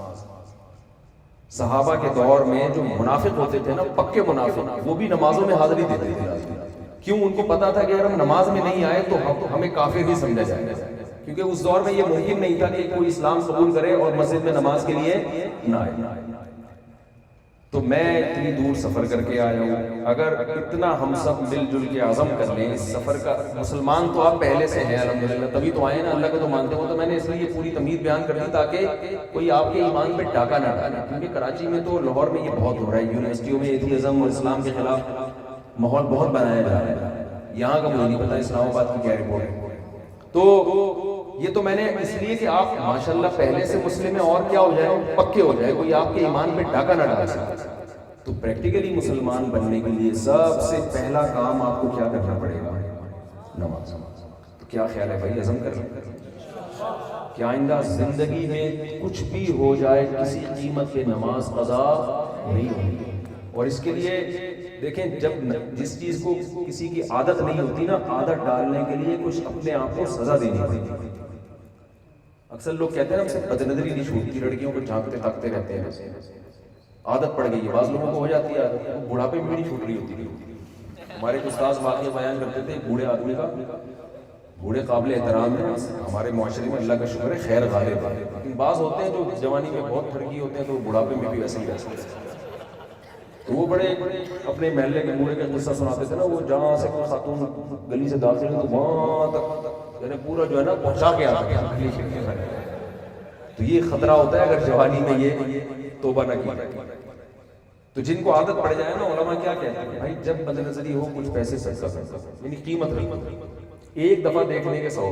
صحابہ کے دور میں جو منافق ہوتے تھے نا، پکے منافق، وہ بھی نمازوں میں حاضری دیتے تھے۔ کیوں؟ ان کو پتا تھا کہ اگر ہم نماز میں نہیں آئے تو ہمیں کافر ہی سمجھا جائے گا، کیونکہ اس دور میں یہ ممکن نہیں تھا کہ کوئی اسلام قبول کرے اور مسجد میں نماز کے لیے نہ آئے۔ تو میں اتنی دور سفر کر کے آیا ہوں، اگر اتنا ہم سب مل جل کے عزم کر لیں اس سفر کا، مسلمان تو آپ پہلے سے ہیں الحمدللہ، تبھی تو آئے نا، اللہ کو تو مانتے ہو۔ تو میں نے اس لیے پوری تمہید بیان کر دی تاکہ کوئی آپ کے ایمان پہ ڈاکہ نہ ڈالے، کیونکہ کراچی میں تو لاہور میں یہ بہت ہو رہا ہے، یونیورسٹیوں میں ایتھیزم اور اسلام کے خلاف ماحول بہت بنایا جا رہا ہے۔ یہاں کا مجھے نہیں پتا اسلام آباد کی کیا رپورٹ ہے۔ تو یہ تو میں نے اس لیے کہ آپ ماشاءاللہ پہلے سے مسلم ہیں، اور کیا ہو جائے، پکے ہو جائے، کوئی آپ کے ایمان پہ ڈاکہ نہ ڈال سکے۔ تو پریکٹیکلی مسلمان بننے کے لیے سب سے پہلا کام آپ کو کیا کرنا پڑے گا؟ نماز۔ تو کیا خیال ہے بھائی، عزم کر لیں کہ آئندہ زندگی میں کچھ بھی ہو جائے کسی قیمت پہ نماز قضا نہیں ہوگی۔ اور اس کے لیے دیکھیں، جب جس چیز کو کسی کی عادت نہیں ہوتی نا، عادت ڈالنے کے لیے کچھ اپنے آپ کو سزا دینی پڑتی ہے۔ اکثر لوگ کہتے ہیں ہم سے بد نظری نہیں چھوٹتی، لڑکیوں کو جھانکتے تاکتے رہتے ہیں، عادت پڑ گئی ہے۔ بعض لوگوں کو ہو جاتی ہے عادت، بڑھاپے میں بھی نہیں چھوٹ رہی ہوتی۔ ہمارے استاذ واقعہ بیان کرتے تھے بوڑھے آدمی کا، بوڑھے قابل احترام ہیں ہمارے معاشرے میں، اللہ کا شکر ہے خیر غالب ہے، لیکن بعض ہوتے ہیں جو جوانی میں بہت پھڑکی ہوتے ہیں تو بڑھاپے میں بھی ویسے ہی رہتے ہیں۔ تو وہ بڑے اپنے محلے کے بوڑھے کا قصہ سناتے تھے نا، وہ جہاں سے خاتون گلی سے داخل ہوئی تو وہاں تک یعنی پورا جو ہے نا پہنچا کے آتا ہے۔ تو یہ خطرہ ہوتا ہے اگر جوانی میں یہ توبہ نہ کی۔ تو جن کو عادت پڑ جائے نا، علماء کیا کہتے ہیں بھائی جب بد نظری ہو کچھ پیسے صدقہ یعنی قیمت نہیں، ایک دفعہ دیکھنے کے 100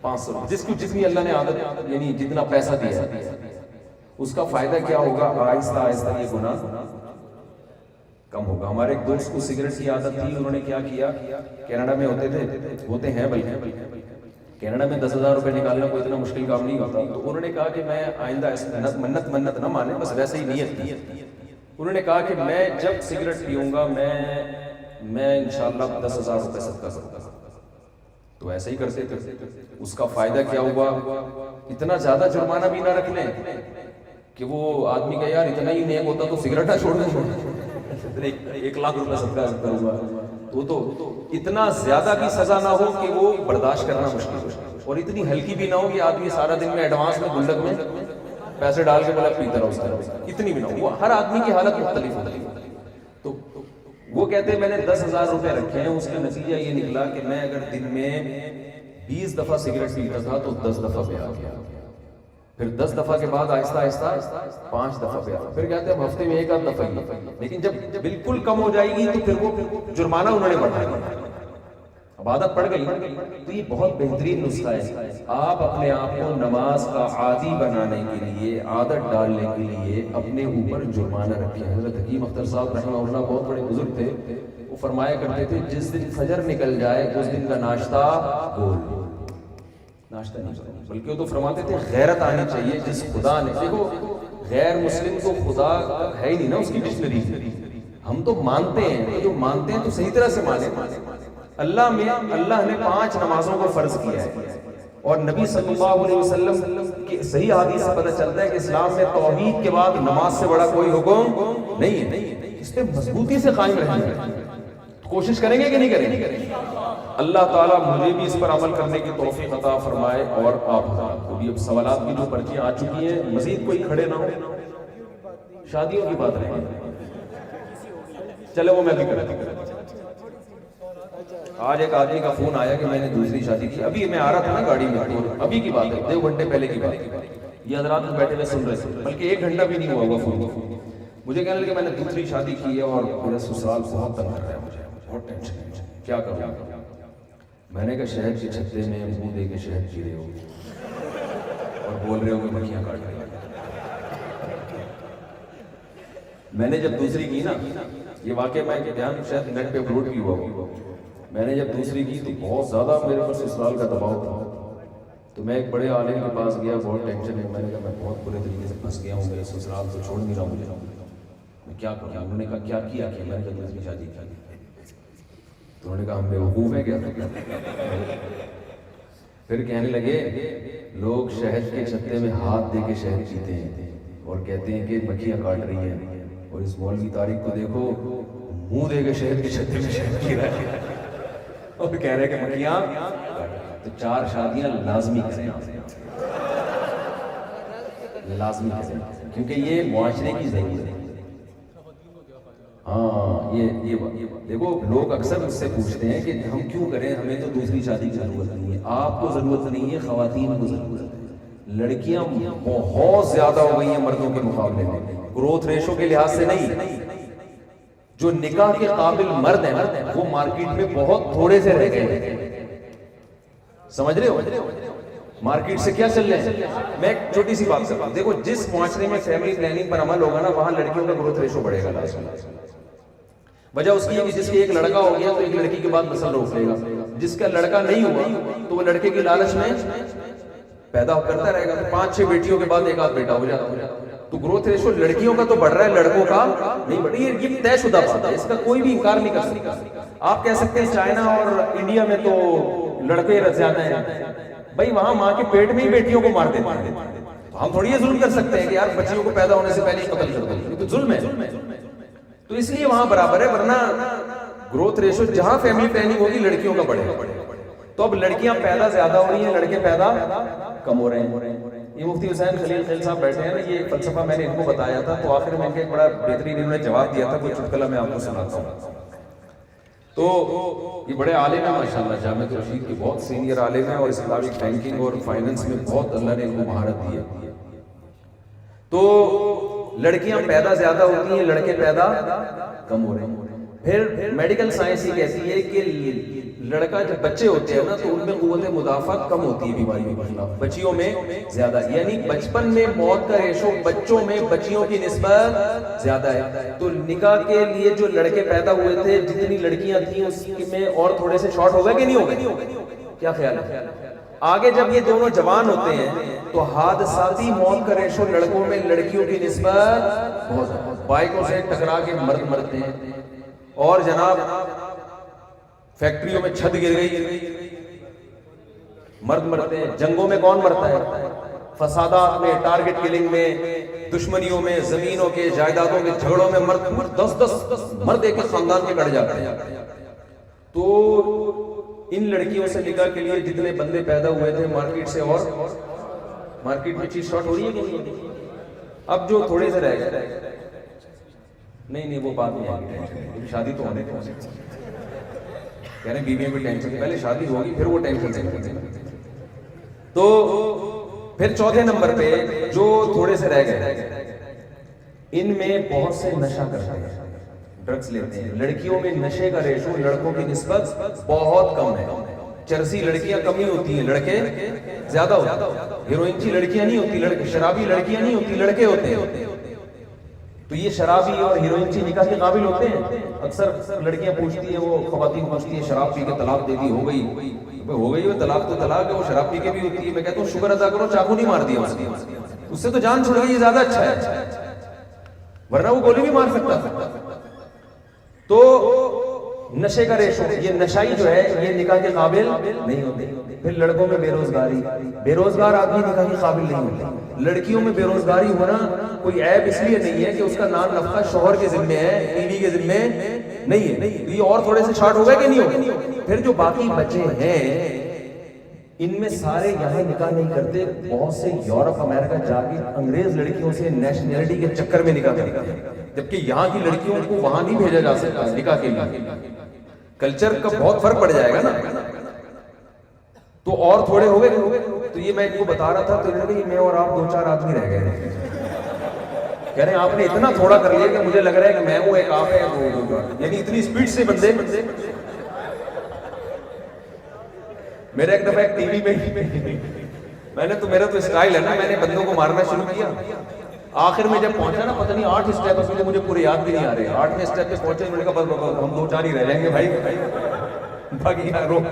500، جس کو جتنی اللہ نے عادت یعنی جتنا پیسہ دیا اس کا فائدہ کیا ہوگا؟ آہستہ آہستہ یہ گناہ کم ہوگا۔ ہمارے ایک دوست کو سگریٹ کی عادت تھی، انہوں نے کیا کیا، کینیڈا میں ہوتے ہیں بلکہ کینیڈا میں 10,000 روپے نکالنا کوئی اتنا مشکل کام نہیں ہوتا۔ تو انہوں نے کہا کہ میں آئندہ منت نہ مانے، بس ویسے ہی نیت کی انہوں نے کہا کہ میں جب سگریٹ پیوں گا میں انشاءاللہ 10,000 روپے صدقہ کروں گا. تو ایسا ہی کرتے تھے. اس کا فائدہ کیا ہوا؟ اتنا زیادہ جرمانہ بھی نہ رکھ لیں کہ وہ آدمی کا یار اتنا ہی نیک ہوتا تو سگریٹ نہ چھوڑ دوں، 1,00,000 روپے صدقہ کروں گا. تو اتنا زیادہ بھی سزا نہ ہو کہ وہ برداشت کرنا مشکل ہو، اور اتنی ہلکی بھی نہ ہو کہ آدمی سارا دن میں ایڈوانس میں گلک میں پیسے ڈال کے بولا پیتا رہو. اتنی بھی نہ ہو. ہر آدمی کی حالت مختلف ہوتی ہے. تو وہ کہتے ہیں میں نے 10,000 روپے رکھے ہیں. اس کا نتیجہ یہ نکلا کہ میں اگر دن میں 20 دفعہ سگریٹ پیتا تھا تو 10 دفعہ پہ آ گیا. پھر 10 دفعہ کے بعد آہستہ آہستہ 5 دفعہ پہ آ گیا. پھر کہتے ہیں ہفتے میں 1 آدھ دفعہ ہی. لیکن جب بالکل کم ہو جائے گی تو پھر وہ جرمانہ انہوں نے بڑھا دیا. اب عادت پڑ گئی. تو یہ بہت بہترین نسخہ ہے. آپ اپنے آپ کو نماز کا عادی بنانے کے لیے، عادت ڈالنے کے لیے اپنے اوپر جرمانہ رکھیں. حضرت حکیم اختر صاحب رحمہ اللہ بہت بڑے بزرگ تھے. وہ فرمایا کرتے تھے جس دن فجر نکل جائے اس دن کا ناشتہ گول. ناشتہ نہیں کرنا، بلکہ وہ تو فرماتے تھے غیرت آنی چاہیے جس خدا نے. دیکھو غیر مسلم تو خدا ہے ہی نہیں نا اس کی ڈکشنری. ہم تو مانتے ہیں، تو جو مانتے ہیں تو صحیح طرح سے مانیں. اللہ نے 5 نمازوں کو فرض کیا ہے، اور نبی صلی اللہ علیہ وسلم کی صحیح حدیث سے پتہ چلتا ہے کہ اسلام میں توحید کے بعد نماز سے بڑا کوئی حکم نہیں ہے. اس پہ مضبوطی سے قائم رہنا. کوشش کریں گے کہ نہیں کریں گے؟ اللہ تعالیٰ مجھے بھی اس پر عمل کرنے کی توفیق عطا فرمائے، اور آپ حضرات کو بھی. اب سوالات کی جو پرچیاں آ چکی ہیں، مزید کوئی کھڑے نہ ہو. شادیوں کی بات رہے چلے وہ میں بھی کرتا ہوں. آج ایک آدمی کا فون آیا کہ میں نے دوسری شادی کی. ابھی میں آ رہا تھا نا گاڑی میں، ابھی کی بات ہے، 2 گھنٹے پہلے کی بات ہے. یہ حضرات بیٹھے ہوئے سن رہے تھے، بلکہ 1 گھنٹہ بھی نہیں ہوا ہوگا فون. مجھے کہنے لگے میں نے دوسری شادی کی ہے اور میرا سسرال بہت تنگ کر رہا ہے، مجھے بہت ٹینشن ہے، کیا کروں. میں نے کہا شہد کے چھتے میں منہ دے کے شہد پی رہے ہو اور بول رہے ہو کہ مکھیاں کاٹ رہی ہیں. میں نے جب دوسری کی نا، یہ واقعہ میں دھیان شاید نیٹ پہ اپلوڈ کی ہوا ہو. میں نے جب دوسری کی تو بہت زیادہ میرے پر سسرال کا دباؤ تھا. تو میں ایک بڑے عالم کے پاس گیا، بہت ٹینشن ہے. میں نے کہا میں بہت برے طریقے سے پھنس گیا ہوں، میرے سسرال کو چھوڑ نہیں رہا مجھے، میں کیا کروں. انہوں نے کہا کیا کیا کہ میں نے کہا دوسری شادی کی. تو انہوں نے کہا ہم بیوقوف ہیں کیا. پھر کہنے لگے لوگ شہد کے چھتے میں ہاتھ دے کے شہد پیتے ہیں اور کہتے ہیں کہ مکھیاں کاٹ رہی ہیں، اور اس مولوی طارق کو دیکھو منہ دے کے شہد کے چھتے میں شہد پی رہا ہے اور کہہ رہے کہ مکھیاں. تو 4 شادیاں لازمی کریں، لازمی کریں، کیونکہ یہ معاشرے کی ضرورت ہے. ہاں یہ دیکھو لوگ اکثر مجھ سے پوچھتے ہیں کہ ہم کیوں کریں، ہمیں تو دوسری شادی کی ضرورت نہیں ہے. آپ کو ضرورت نہیں ہے، خواتین کو ضرورت ہے. لڑکیاں بہت زیادہ ہو گئی ہیں مردوں کے مقابلے میں. گروتھ ریشو کے لحاظ سے نہیں، جو نکاح کے قابل مرد ہیں وہ مارکیٹ میں بہت تھوڑے سے رہ گئے. سمجھ رہے ہو مارکیٹ سے کیا چل رہے ہیں. میں ایک چھوٹی سی بات کرتا ہوں. دیکھو جس معاشرے میں فیملی پلاننگ پر عمل ہوگا نا، وہاں لڑکیوں کا گروتھ ریشو بڑھے گا. وجہ اس کی ہے کہ جس کے ایک لڑکا ہو گیا تو ایک لڑکی کے بعد نسل روک لے گا. جس کا لڑکا نہیں ہوا تو وہ لڑکے کی لالچ میں پیدا کرتا رہے گا. 5-6 بیٹیوں کے بعد 1 آدھ بیٹا ہو جاتا ہے. تو گروتھ ریشو لڑکیوں کا تو بڑھ رہا ہے، لڑکوں کا نہیں بڑھ رہا. یہ طے شدہ بات ہے، اس کا کوئی بھی انکار نہیں کر سکتا. آپ کہہ سکتے ہیں چائنا اور انڈیا میں تو لڑکے زیادہ ہیں. بھائی وہاں ماں کے پیٹ میں ہی بیٹیوں کو مار دیتے ہیں. ہم تھوڑی یہ ظلم کر سکتے ہیں کہ یار بچیوں کو پیدا ہونے سے پہلے ہی قتل کر دو، یہ تو ظلم ہے. تو اس لیے وہاں برابر ہے، ورنہ گروتھ ریشو جہاں فیملی پلاننگ ہوگی لڑکیوں کا بڑھے گا. تو اب لڑکیاں پیدا زیادہ ہو رہی ہیں، لڑکے پیدا کم ہو رہے ہیں. یہ مفتی حسین خلیل خیل صاحب بیٹھے ہیں نا، یہ فلسفہ میں نے ان کو بتایا تھا. تو آخر میں ان کے ایک بڑا بہترین انہوں نے جواب دیا تھا، کوئی چٹکلا میں آپ کو سناتا ہوں. تو یہ بڑے عالم ہیں ماشاءاللہ، جامعہ رشید کے بہت سینئر عالم ہیں، اور اسلامک بینکنگ اور فائننس میں بہت اللہ نے ان کو مہارت دی ہے. تو لڑکیاں پیدا زیادہ ہوتی ہیں، لڑکے پیدا کم ہو رہے ہیں. پھر میڈیکل سائنس یہ کہتی ہے کہ لڑکا جب بچے ہوتے ہیں نا تو ان میں قوت مدافعت کم ہوتی ہے بیماریوں کے خلاف، بچیوں میں زیادہ. یعنی بچپن میں موت کا ریشو بچوں میں بچیوں کی نسبت زیادہ ہے. تو نکاح کے لیے جو لڑکے پیدا ہوئے تھے، جتنی لڑکیاں تھیں اس میں اور تھوڑے سے شارٹ ہو گئے کہ نہیں ہو گئے؟ کیا خیال ہے؟ آگے جب یہ دونوں جوان ہوتے ہیں تو حادثاتی موت کا ریشو لڑکوں میں لڑکیوں کی نسبت بہت زیادہ. بائکوں سے ٹکرا کے مرد مرتے ہیں، اور جناب فیکٹریوں میں چھت گر گئی مرد مرتے ہیں، جنگوں میں کون مرتا ہے؟ فسادات میں، ٹارگٹ کلنگ میں، دشمنیوں میں، زمینوں کے جائیدادوں کے جھگڑوں میں مرد 10 مرد ایک خاندان کے کٹ جاتے ہیں۔ تو ان لڑکیوں سے نکاح کے لیے جتنے بندے پیدا ہوئے تھے مارکیٹ سے، اور مارکیٹ میں چیز شارٹ ہو رہی ہے کہ نہیں؟ اب جو تھوڑے سے رہ گئے، نہیں وہ بات نہیں آئی، شادی تو ہونے دو، کہہ رہے ہیں بیویوں کی ٹینشن، پہلے شادی ہوگی پھر وہ ٹینشن۔ تو پھر چوتھے نمبر پہ جو تھوڑے سے رہ گئے، ان میں بہت سے نشہ کرتے ہیں، ڈرگز لیتے ہیں۔ لڑکیوں میں نشے کا ریشو لڑکوں کی نسبت بہت کم ہے۔ چرسی لڑکیاں کم ہی ہوتی ہیں، لڑکے زیادہ ہوتے ہیں۔ ہیروئنچی لڑکیاں نہیں ہوتی، لڑکے شرابی لڑکیاں نہیں ہوتی، لڑکے ہوتے ہیں۔ تو یہ شرابی اور ہیروئنچی نکاح کے قابل ہوتے ہیں؟ اکثر لڑکیاں پوچھتی ہیں، وہ خواتین پوچھتی ہیں شراب پی کے طلاق دے دی، ہو گئی وہ طلاق تو طلاق ہے، وہ شراب پی کے بھی ہوتی ہے۔ میں کہتا ہوں شکر ادا کرو چاقو نہیں مار دیا اس سے تو جان چھوڑ گئی، یہ زیادہ اچھا ہے، ورنہ وہ گولی بھی مار سکتا تھا۔ تو نشے کا ریشو، یہ نشائی جو ہے یہ نکاح کے قابل نہیں ہوتے۔ پھر لڑکوں میں بے روزگاری، بے روزگار آدمی نکاح کے قابل نہیں ہوتے۔ لڑکیوں میں بے روزگاری ہونا کوئی عیب اس لیے نہیں ہے کہ اس کا نام نفقہ شوہر کے ذمے ہے، بیوی کے ذمے نہیں ہے۔ یہ اور تھوڑے سے شارٹ ہو گئے کہ نہیں ہو؟ پھر جو باقی بچے ہیں ان میں سارے یہاں نکاح نہیں کرتے، بہت سے یورپ امریکہ جا کے انگریز لڑکیوں سے نیشنلٹی کے چکر میں نکاح کرتے ہیں، جبکہ یہاں کی لڑکیوں کو وہاں نہیں بھیجا جا سکتا نکاح کے لیے۔ کلچر کا بہت فرق پڑ جائے گا نا۔ تو اور تھوڑے ہو گئے، تو یہ میں ان کو بتا رہا تھا، تو انہوں نے کہا میں اور آپ 2-4 آدمی رہ گئے۔ کہہ رہے ہیں آپ نے اتنا تھوڑا کر لیا کہ مجھے لگ رہا ہے کہ میں ہوں ایک آپ ہے، یعنی اتنی سپیڈ سے بندے۔ میرا ایک دفعہ ایک ٹی وی میں نے تو میرا تو اسٹائل ہے نا، میں نے بندوں کو مارنا شروع کیا۔ آخر میں جب پہنچا نا، پتہ نہیں 8 اسٹیپ مجھے پورے یاد بھی نہیں آ رہے، 8ویں اسٹیپ پہ پہنچے، انہوں نے کہا بس ہم 2-4 ہی رہ جائیں گے بھائی، باقی روک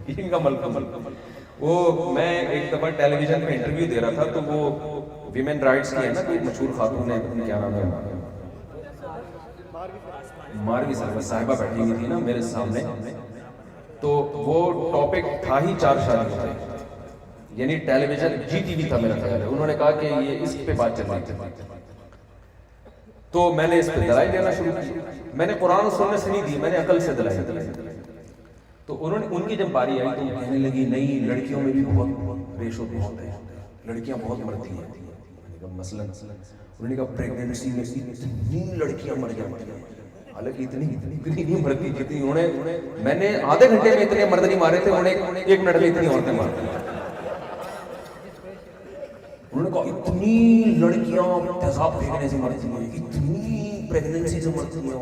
ان کا ملک۔ وہ میں ایک دفعہ ٹیلی ویژن میں انٹرویو دے رہا تھا، تو وہ ویمن رائٹس کی ہے نا، کوئی مشہور خاتون ہے، کیا نام ہے، ماروی صاحبہ بیٹھی ہوئی تھی نا میرے سامنے، تو وہ ٹاپک تھا ہی 4 شادی، یعنی ٹیلی ویژن جی ٹی وی تھا میرا خیال ہے۔ انہوں نے کہا کہ یہ اس پہ بات چل رہی تھی، تو میں نے اس پہ دلائل دینا شروع کی۔ میں نے قرآن و سنت سے نہیں دی، میں نے عقل سے دلائل دی۔ تو انہوں نے، ان کی جب باری آئی تو کہنے لگی نہیں لڑکیوں میں بھی بہت ریشو بہت ہے، لڑکیاں بہت مرتی ہیں۔ مثلاً انہوں نے کہا پریگننسی میں اتنی لڑکیاں مر جاتی ہیں، حالانکہ اتنی نہیں مرتی جتنی انہوں نے، میں نے آدھے گھنٹے میں اتنے مرد نہیں مارے تھے، انہوں نے 1 منٹ میں اتنی عورتیں مار دی۔ انہوں نے کہا اتنی لڑکیاں تیزاب پھینکنے سے مرتی ہیں، اتنی پریگننسی سے مرتی ہیں،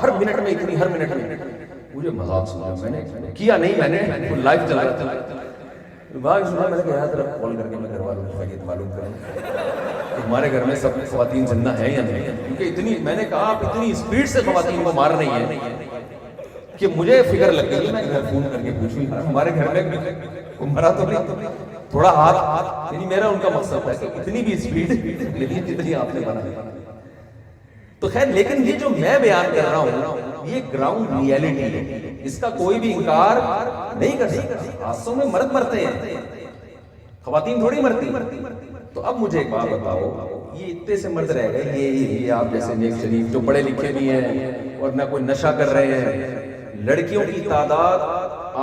ہر منٹ میں اتنی، ہر منٹ میں۔ مجھے مذاق سمجھا، میں نے کیا نہیں، میں نے لائف چل رہا تھا، بعد سنا میں نے کہا یار کال کر کے میں گھر والوں کو یہ معلوم کروں کہ ہمارے گھر میں سب خواتین زندہ ہیں یا نہیں، کیونکہ اتنی، میں نے کہا آپ اتنی اسپیڈ سے خواتین کو مار رہی ہیں کہ مجھے فکر لگ گئی، میں گھر فون کر کے پوچھوں ہمارے گھر میں مرا تو نہیں، تھوڑا ہاتھ، یعنی میرا ان کا مقصد ہے کہ اتنی بھی اسپیڈ نہیں جتنی آپ نے بنا۔ تو خیر، لیکن یہ جو میں بیان کر رہا ہوں یہ گراؤنڈ ریئلٹی ہے، اس کا کوئی بھی انکار نہیں کر سکتا۔ حادثوں میں مرد مرتے ہیں، خواتین تھوڑی مرتی۔ تو اب مجھے ایک بات بتاؤ، یہ اتنے سے مرد رہ گئے، یہ آپ جیسے نیک شریف جو پڑھے لکھے بھی ہیں اور نہ کوئی نشہ کر رہے ہیں، لڑکیوں کی تعداد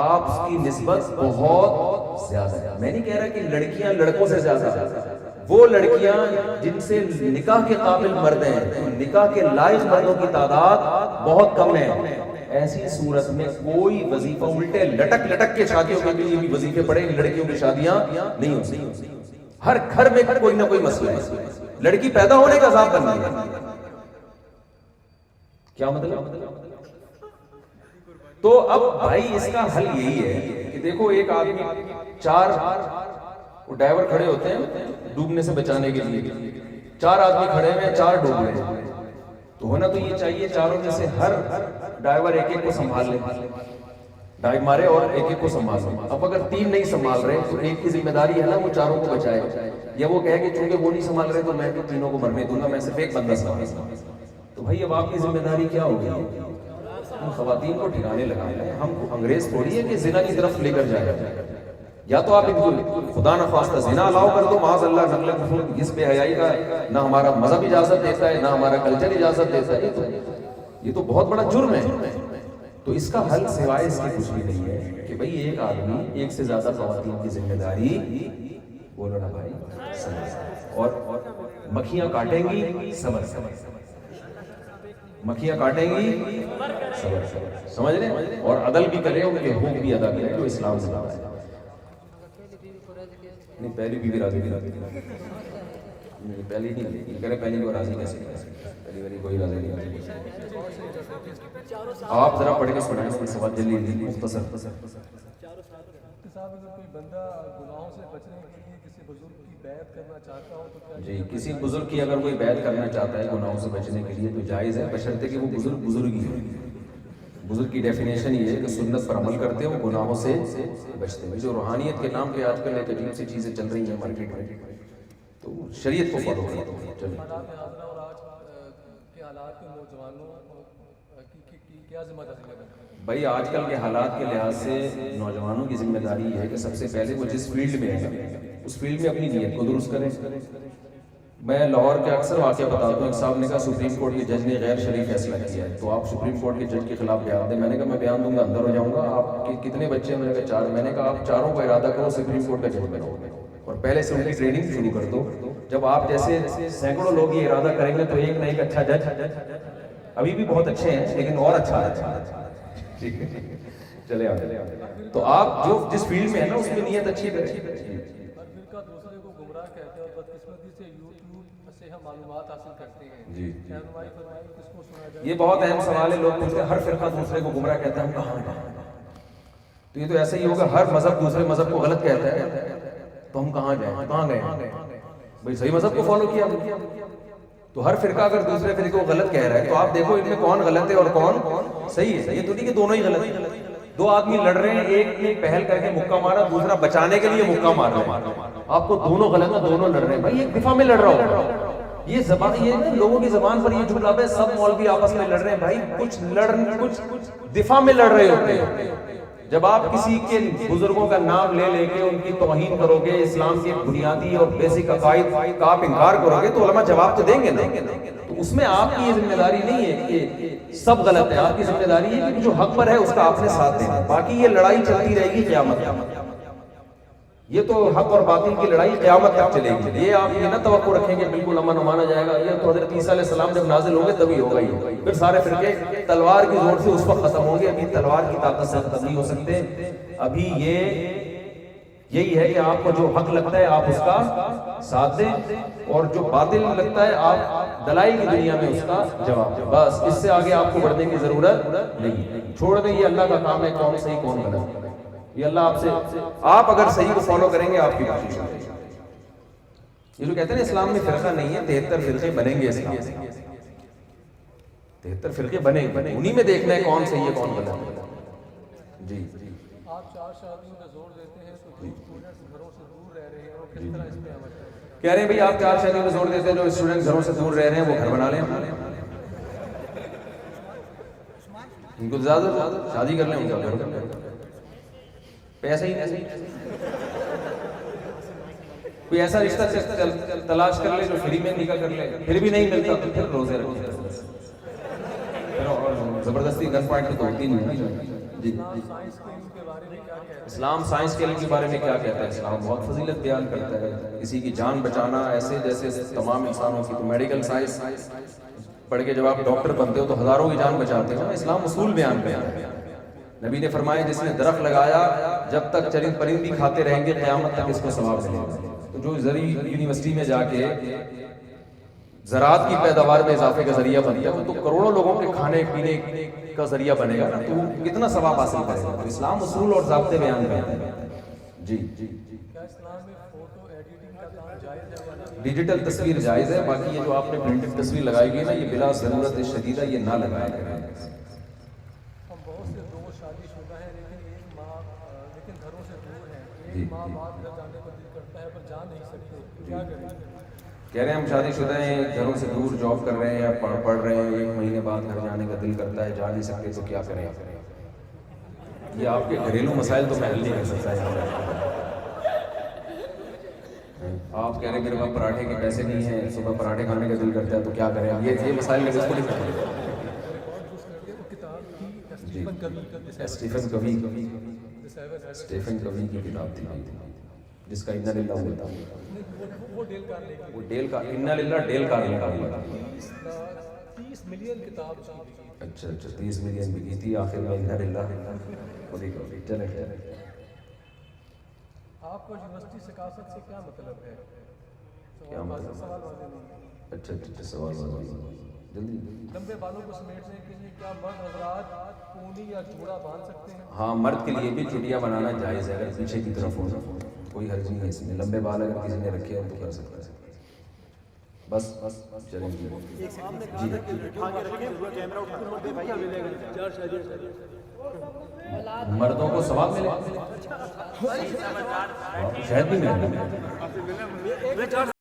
آپ کی نسبت بہت زیادہ ہے۔ میں نہیں کہہ رہا کہ لڑکیاں لڑکوں سے زیادہ ہیں، وہ لڑکیاں جن سے نکاح کے قابل مرد ہیں، تو نکاح کے لائق مردوں کی تعداد بہت کم ہے۔ ایسی صورت میں کوئی وظیفہ، الٹے لٹک لٹک کے شادیوں کے لیے بھی وظیفے پڑے، لڑکیوں کی شادیاں نہیں ہو سکتی۔ ہر گھر میں کوئی نہ کوئی مسئلہ ہے، لڑکی پیدا ہونے کا عذاب بن گئی ہے۔ کیا مطلب؟ تو اب بھائی اس کا حل یہی ہے کہ دیکھو، ایک آدمی 4 ڈرائیور کھڑے ہوتے ہیں ڈوبنے سے بچانے کے لیے، 4 آدمی کھڑے ہیں، 4 ڈوب رہے ہیں، تو ہونا تو یہ چاہیے چاروں میں سے ہر ڈرائیور ایک ایک کو سنبھال لے، ڈائیو مارے اور ایک ایک کو سنبھال لے۔ اب اگر 3 نہیں سنبھال رہے تو ایک کی ذمہ داری ہے نا وہ چاروں کو بچائے۔ یا وہ کہے کہ چونکہ وہ نہیں سنبھال رہے تو میں تو تینوں کو مرنے دوں گا، میں صرف ایک بندہ سنبھالوں گا. تو بھائی اب آپ کی ذمہ داری کیا ہوگی؟ ہم خواتین کو ٹھکانے لگائیں. ہم انگریز تھوڑی ہے کہ زنا کی طرف لے کر جائے. یا تو آپ ان کو خدا نخواستہ زنا الاؤ کر دو، معاذ اللہ، نقل کفر، اس بے حیائی کا نہ ہمارا مذہب اجازت دیتا ہے نہ ہمارا کلچر اجازت دیتا ہے. یہ تو بہت بڑا جرم ہے. تو اس کا حل سوائے اس کے کچھ بھی نہیں ہے کہ بھئی ایک آدمی ایک سے زیادہ خواتین کی ذمہ داری، بولو نا بھائی، اور مکھیاں کاٹیں گی صبر سے، مکھیاں کاٹیں گی صبر سے، سمجھ رہے ہیں، اور عدل بھی کرے، ان کے حقوق بھی ادا کرے جو اسلام سے ہے. نہیں پہلی بیوی راضی نہیں، پہلی نہیں کرے، پہلی کو راضی کیسے کرے؟ پہلی والی کوئی راضی نہیں. آپ ذرا پڑھ کے سنائیں اس کی سوال جلدی مختصر. کوئی بندہ گناہوں سے بچنے کے لیے کسی بزرگ کی بیعت کرنا چاہتا ہو تو کیا جی کسی بزرگ کی اگر کوئی بیعت کرنا چاہتا ہے گناہوں سے بچنے کے لیے تو جائز ہے، بشرطے کہ وہ بزرگ ہی ہو. بزرگ کی ڈیفینیشن یہ ہے کہ سنت پر عمل کرتے ہیں، وہ گناہوں سے بچتے ہیں. جو روحانیت کے نام پہ آج کل ایک عجیب سی چیزیں چل رہی ہیں مارکیٹ میں، تو شریعت کو فالو کریں. چلیے حالات حاضرہ اور آج کے حالات میں نوجوانوں کی کیا ذمہ داری ہے؟ بھائی آج کل کے حالات کے لحاظ سے نوجوانوں کی ذمہ داری یہ ہے کہ سب سے پہلے وہ جس فیلڈ میں ہے اس فیلڈ میں اپنی نیت کو درست کریں. میں لاہور کے اکثر واقعہ بتاتا ہوں. ایک صاحب نے کہا سپریم کورٹ کے جج نے غیر شرعی فیصلہ کیا ہے، تو آپ سپریم کورٹ کے جج کے خلاف بیان دیں. میں نے کہا میں بیان دوں گا اندر ہو جاؤں گا. آپ کے کتنے بچے ہیں؟ میں نے کہا 4. میں نے کہا آپ چاروں کو ارادہ کرو سپریم کورٹ کا جج بنو اور پہلے سے ان کی ٹریننگ شروع کر دو. جب آپ جیسے سینکڑوں لوگ یہ ارادہ کریں گے تو ایک نہ ایک اچھا جج، ابھی بھی بہت اچھے ہیں لیکن اور اچھا. ٹھیک ہے چلے آگے. تو آپ جو جس فیلڈ میں ہے نا اس میں نیت اچھی کریں. دوسرے کو گمراہ کہتے ہیں اور بدقسمتی سے یوٹیوب سے ہم معلومات حاصل کرتے ہیں. جی رہنمائی فرمائیں کس کو سنا جائے؟ یہ بہت اہم سوال ہے. لوگ پوچھتے ہیں ہر فرقہ دوسرے کو گمراہ کہتا ہے، ہم کہاں؟ تو یہ تو ایسا ہی ہوگا، ہر مذہب دوسرے مذہب کو غلط کہتا ہے تو ہم کہاں جائیں؟ کہاں گئے بھائی؟ صحیح مذہب کو فالو کیا. تو ہر فرقہ اگر دوسرے فرقے کو غلط کہہ رہا ہے تو آپ دیکھو ان میں کون غلط ہے اور کون صحیح ہے. یہ تو نہیں کہ دونوں ہی غلط ہیں. دو آدمی لڑ رہے ہیں، ایک نے پہل کر کے مکہ مارا، دوسرا بچانے کے لیے مکہ مار رہا ہے. آپ کو دونوں غلط ہیں، دونوں لڑ رہے ہیں. بھائی ایک دفاع میں لڑ رہا ہو. یہ زبان، یہ لوگوں کی زبان پر یہ جملہ ہے سب مولوی آپس میں لڑ رہے ہیں. بھائی کچھ دفاع میں لڑ رہے ہوتے ہیں. جب آپ کسی کے بزرگوں کا نام لے لے کے ان کی توہین کرو گے، اسلام کے بنیادی اور بیسک عقائد کا آپ انکار کرو گے تو علماء جواب تو دیں گے نا. تو اس میں آپ کی یہ ذمہ داری نہیں ہے کہ سب غلط ہے. آپ کی ذمہ داری ہے کہ جو حق پر ہے اس کا آپ نے ساتھ دینا. باقی یہ لڑائی چلتی رہے گی قیامت. یہ تو حق اور باطل کی لڑائی قیامت تک چلے گی. یہ آپ یہ نہ توقع رکھیں کہ بالکل امن مانا جائے گا. یہ تو حضرت عیسیٰ علیہ السلام جب نازل ہوں گے تبھی ہوگا ہی. پھر سارے فرقے تلوار کی زور سے اس وقت ختم ہوں گے. ابھی تلوار کی طاقت سے ختم نہیں ہو سکتے. ابھی یہی ہے کہ آپ کو جو حق لگتا ہے آپ اس کا ساتھ دیں اور جو باطل لگتا ہے آپ دلائل کی دنیا میں اس کا جواب دیں. بس اس سے آگے آپ کو بڑھنے کی ضرورت نہیں. چھوڑ دیں، یہ اللہ کا کام ہے کون صحیح کون غلط. یہ اللہ آپ سے، آپ اگر صحیح کو فالو کریں گے آپ کی کوشش ہوگی. یہ جو کہتے ہیں اسلام میں فرقہ نہیں ہے، 73 فرقے بنیں گے. اسلام 73 فرقے بنیں گے، انہی میں دیکھنا ہے کون صحیح ہے کون غلط ہے. جی آپ 4 شادیوں کا زور دیتے ہیں تو اسٹوڈنٹس گھروں سے دور رہ رہے ہیں اور کس طرح اس پہ عمل کریں؟ کہہ رہے ہیں بھئی آپ 4 شادیوں کا زور دیتے ہیں، جو اسٹوڈنٹ گھروں سے دور رہ رہے ہیں وہ گھر بنا لیں. ان کو زیادہ شادی کر لیں، ان کا گھر کر لیں. پیسہ ہی نہیں. کوئی ایسا رشتہ تلاش کر لے جو فری میں نکاح کر لے، پھر بھی نہیں ملتا تو پھر روزے رکھے. زبردستی گن پوائنٹ تو ہوتی نہیں. جی اسلام سائنس کے علم کے بارے میں کیا کہتا ہے؟ اسلام بہت فضیلت بیان کرتا ہے. کسی کی جان بچانا ایسے جیسے تمام انسانوں کی. تو میڈیکل سائنس پڑھ کے جب آپ ڈاکٹر بنتے ہو تو ہزاروں کی جان بچاتے ہو. اسلام اصول بیان کرتا ہے. نبی نے فرمایا جس نے درخت لگایا جب تک چرند پرند بھی کھاتے رہیں گے قیامت تک اس کو ثواب ملے گا. تو جو زرعی یونیورسٹی میں جا کے زراعت کی پیداوار میں اضافے کا ذریعہ بنتا ہے تو کروڑوں لوگوں کے کھانے پینے کا ذریعہ بنے گا تو وہ کتنا ثواب حاصل کرے گا. تو اسلام اصول اور ضابطے بیان کرتا ہے. جی کیا اسلام میں فوٹو ایڈیٹنگ کا کام جائز ہے؟ ڈیجیٹل تصویر جائز ہے. باقی یہ جو آپ نے پرنٹڈ تصویر لگائی گئی نا یہ بلا ضرورت شدیدہ یہ نہ لگایا کریں. ہم بہت سے دو شادی شدہ ہیں لیکن گھروں سے دور ہیں. جی ماں باپ گھر جانے کو دل کرتا ہے پر جا نہیں سکتے، کیا کریں؟ کہہ رہے ہیں ہم شادی شدہ ہیں، گھروں سے دور جاب کر رہے ہیں یا پڑھ رہے ہیں، 1 مہینے بعد گھر جانے کا دل کرتا ہے، جا نہیں سکتے تو کیا کریں؟ یہ آپ کے گھریلو مسائل تو میں حل نہیں کر سکتا ہے۔ آپ کہہ رہے ہیں میرے پاس پراٹھے کے پیسے نہیں ہیں، صبح پراٹھے کھانے کا دل کرتا ہے تو کیا کریں؟ یہ مسائل میں کس کو نہیں کریں؟ اسٹیفن کوی کی کتاب تھی جس کا اِنّا للہ ہوا تھا، وہ ڈیل کا اِنّا للہ ڈیل کارنیگی کا ہوا تھا۔ 30 ملین کتاب اچھا 30 ملین بکی تھی، آخر میں اِنّا للہ چلیں۔ آپ کو یونیورسٹی ثقافت سے کیا مطلب ہے؟ کیا مطلب؟ سوال واضح نہیں۔ اچھا سوال جلدی۔ لمبے بالوں کو سمیٹنے کے لیے کیا مرد حضرات پونی یا جوڑا باندھ سکتے ہیں؟ ہاں، مرد کے لیے بھی چٹیاں بنانا جائز ہے، اگر پیچھے کی طرف ہو کوئی حرج نہیں ہے اس میں، لمبے بال اگر کسی نے رکھے ہو تو کر سکتا ہے۔ بس چلیں جی۔ مردوں کو ثواب ملے، شاید بھی ملے۔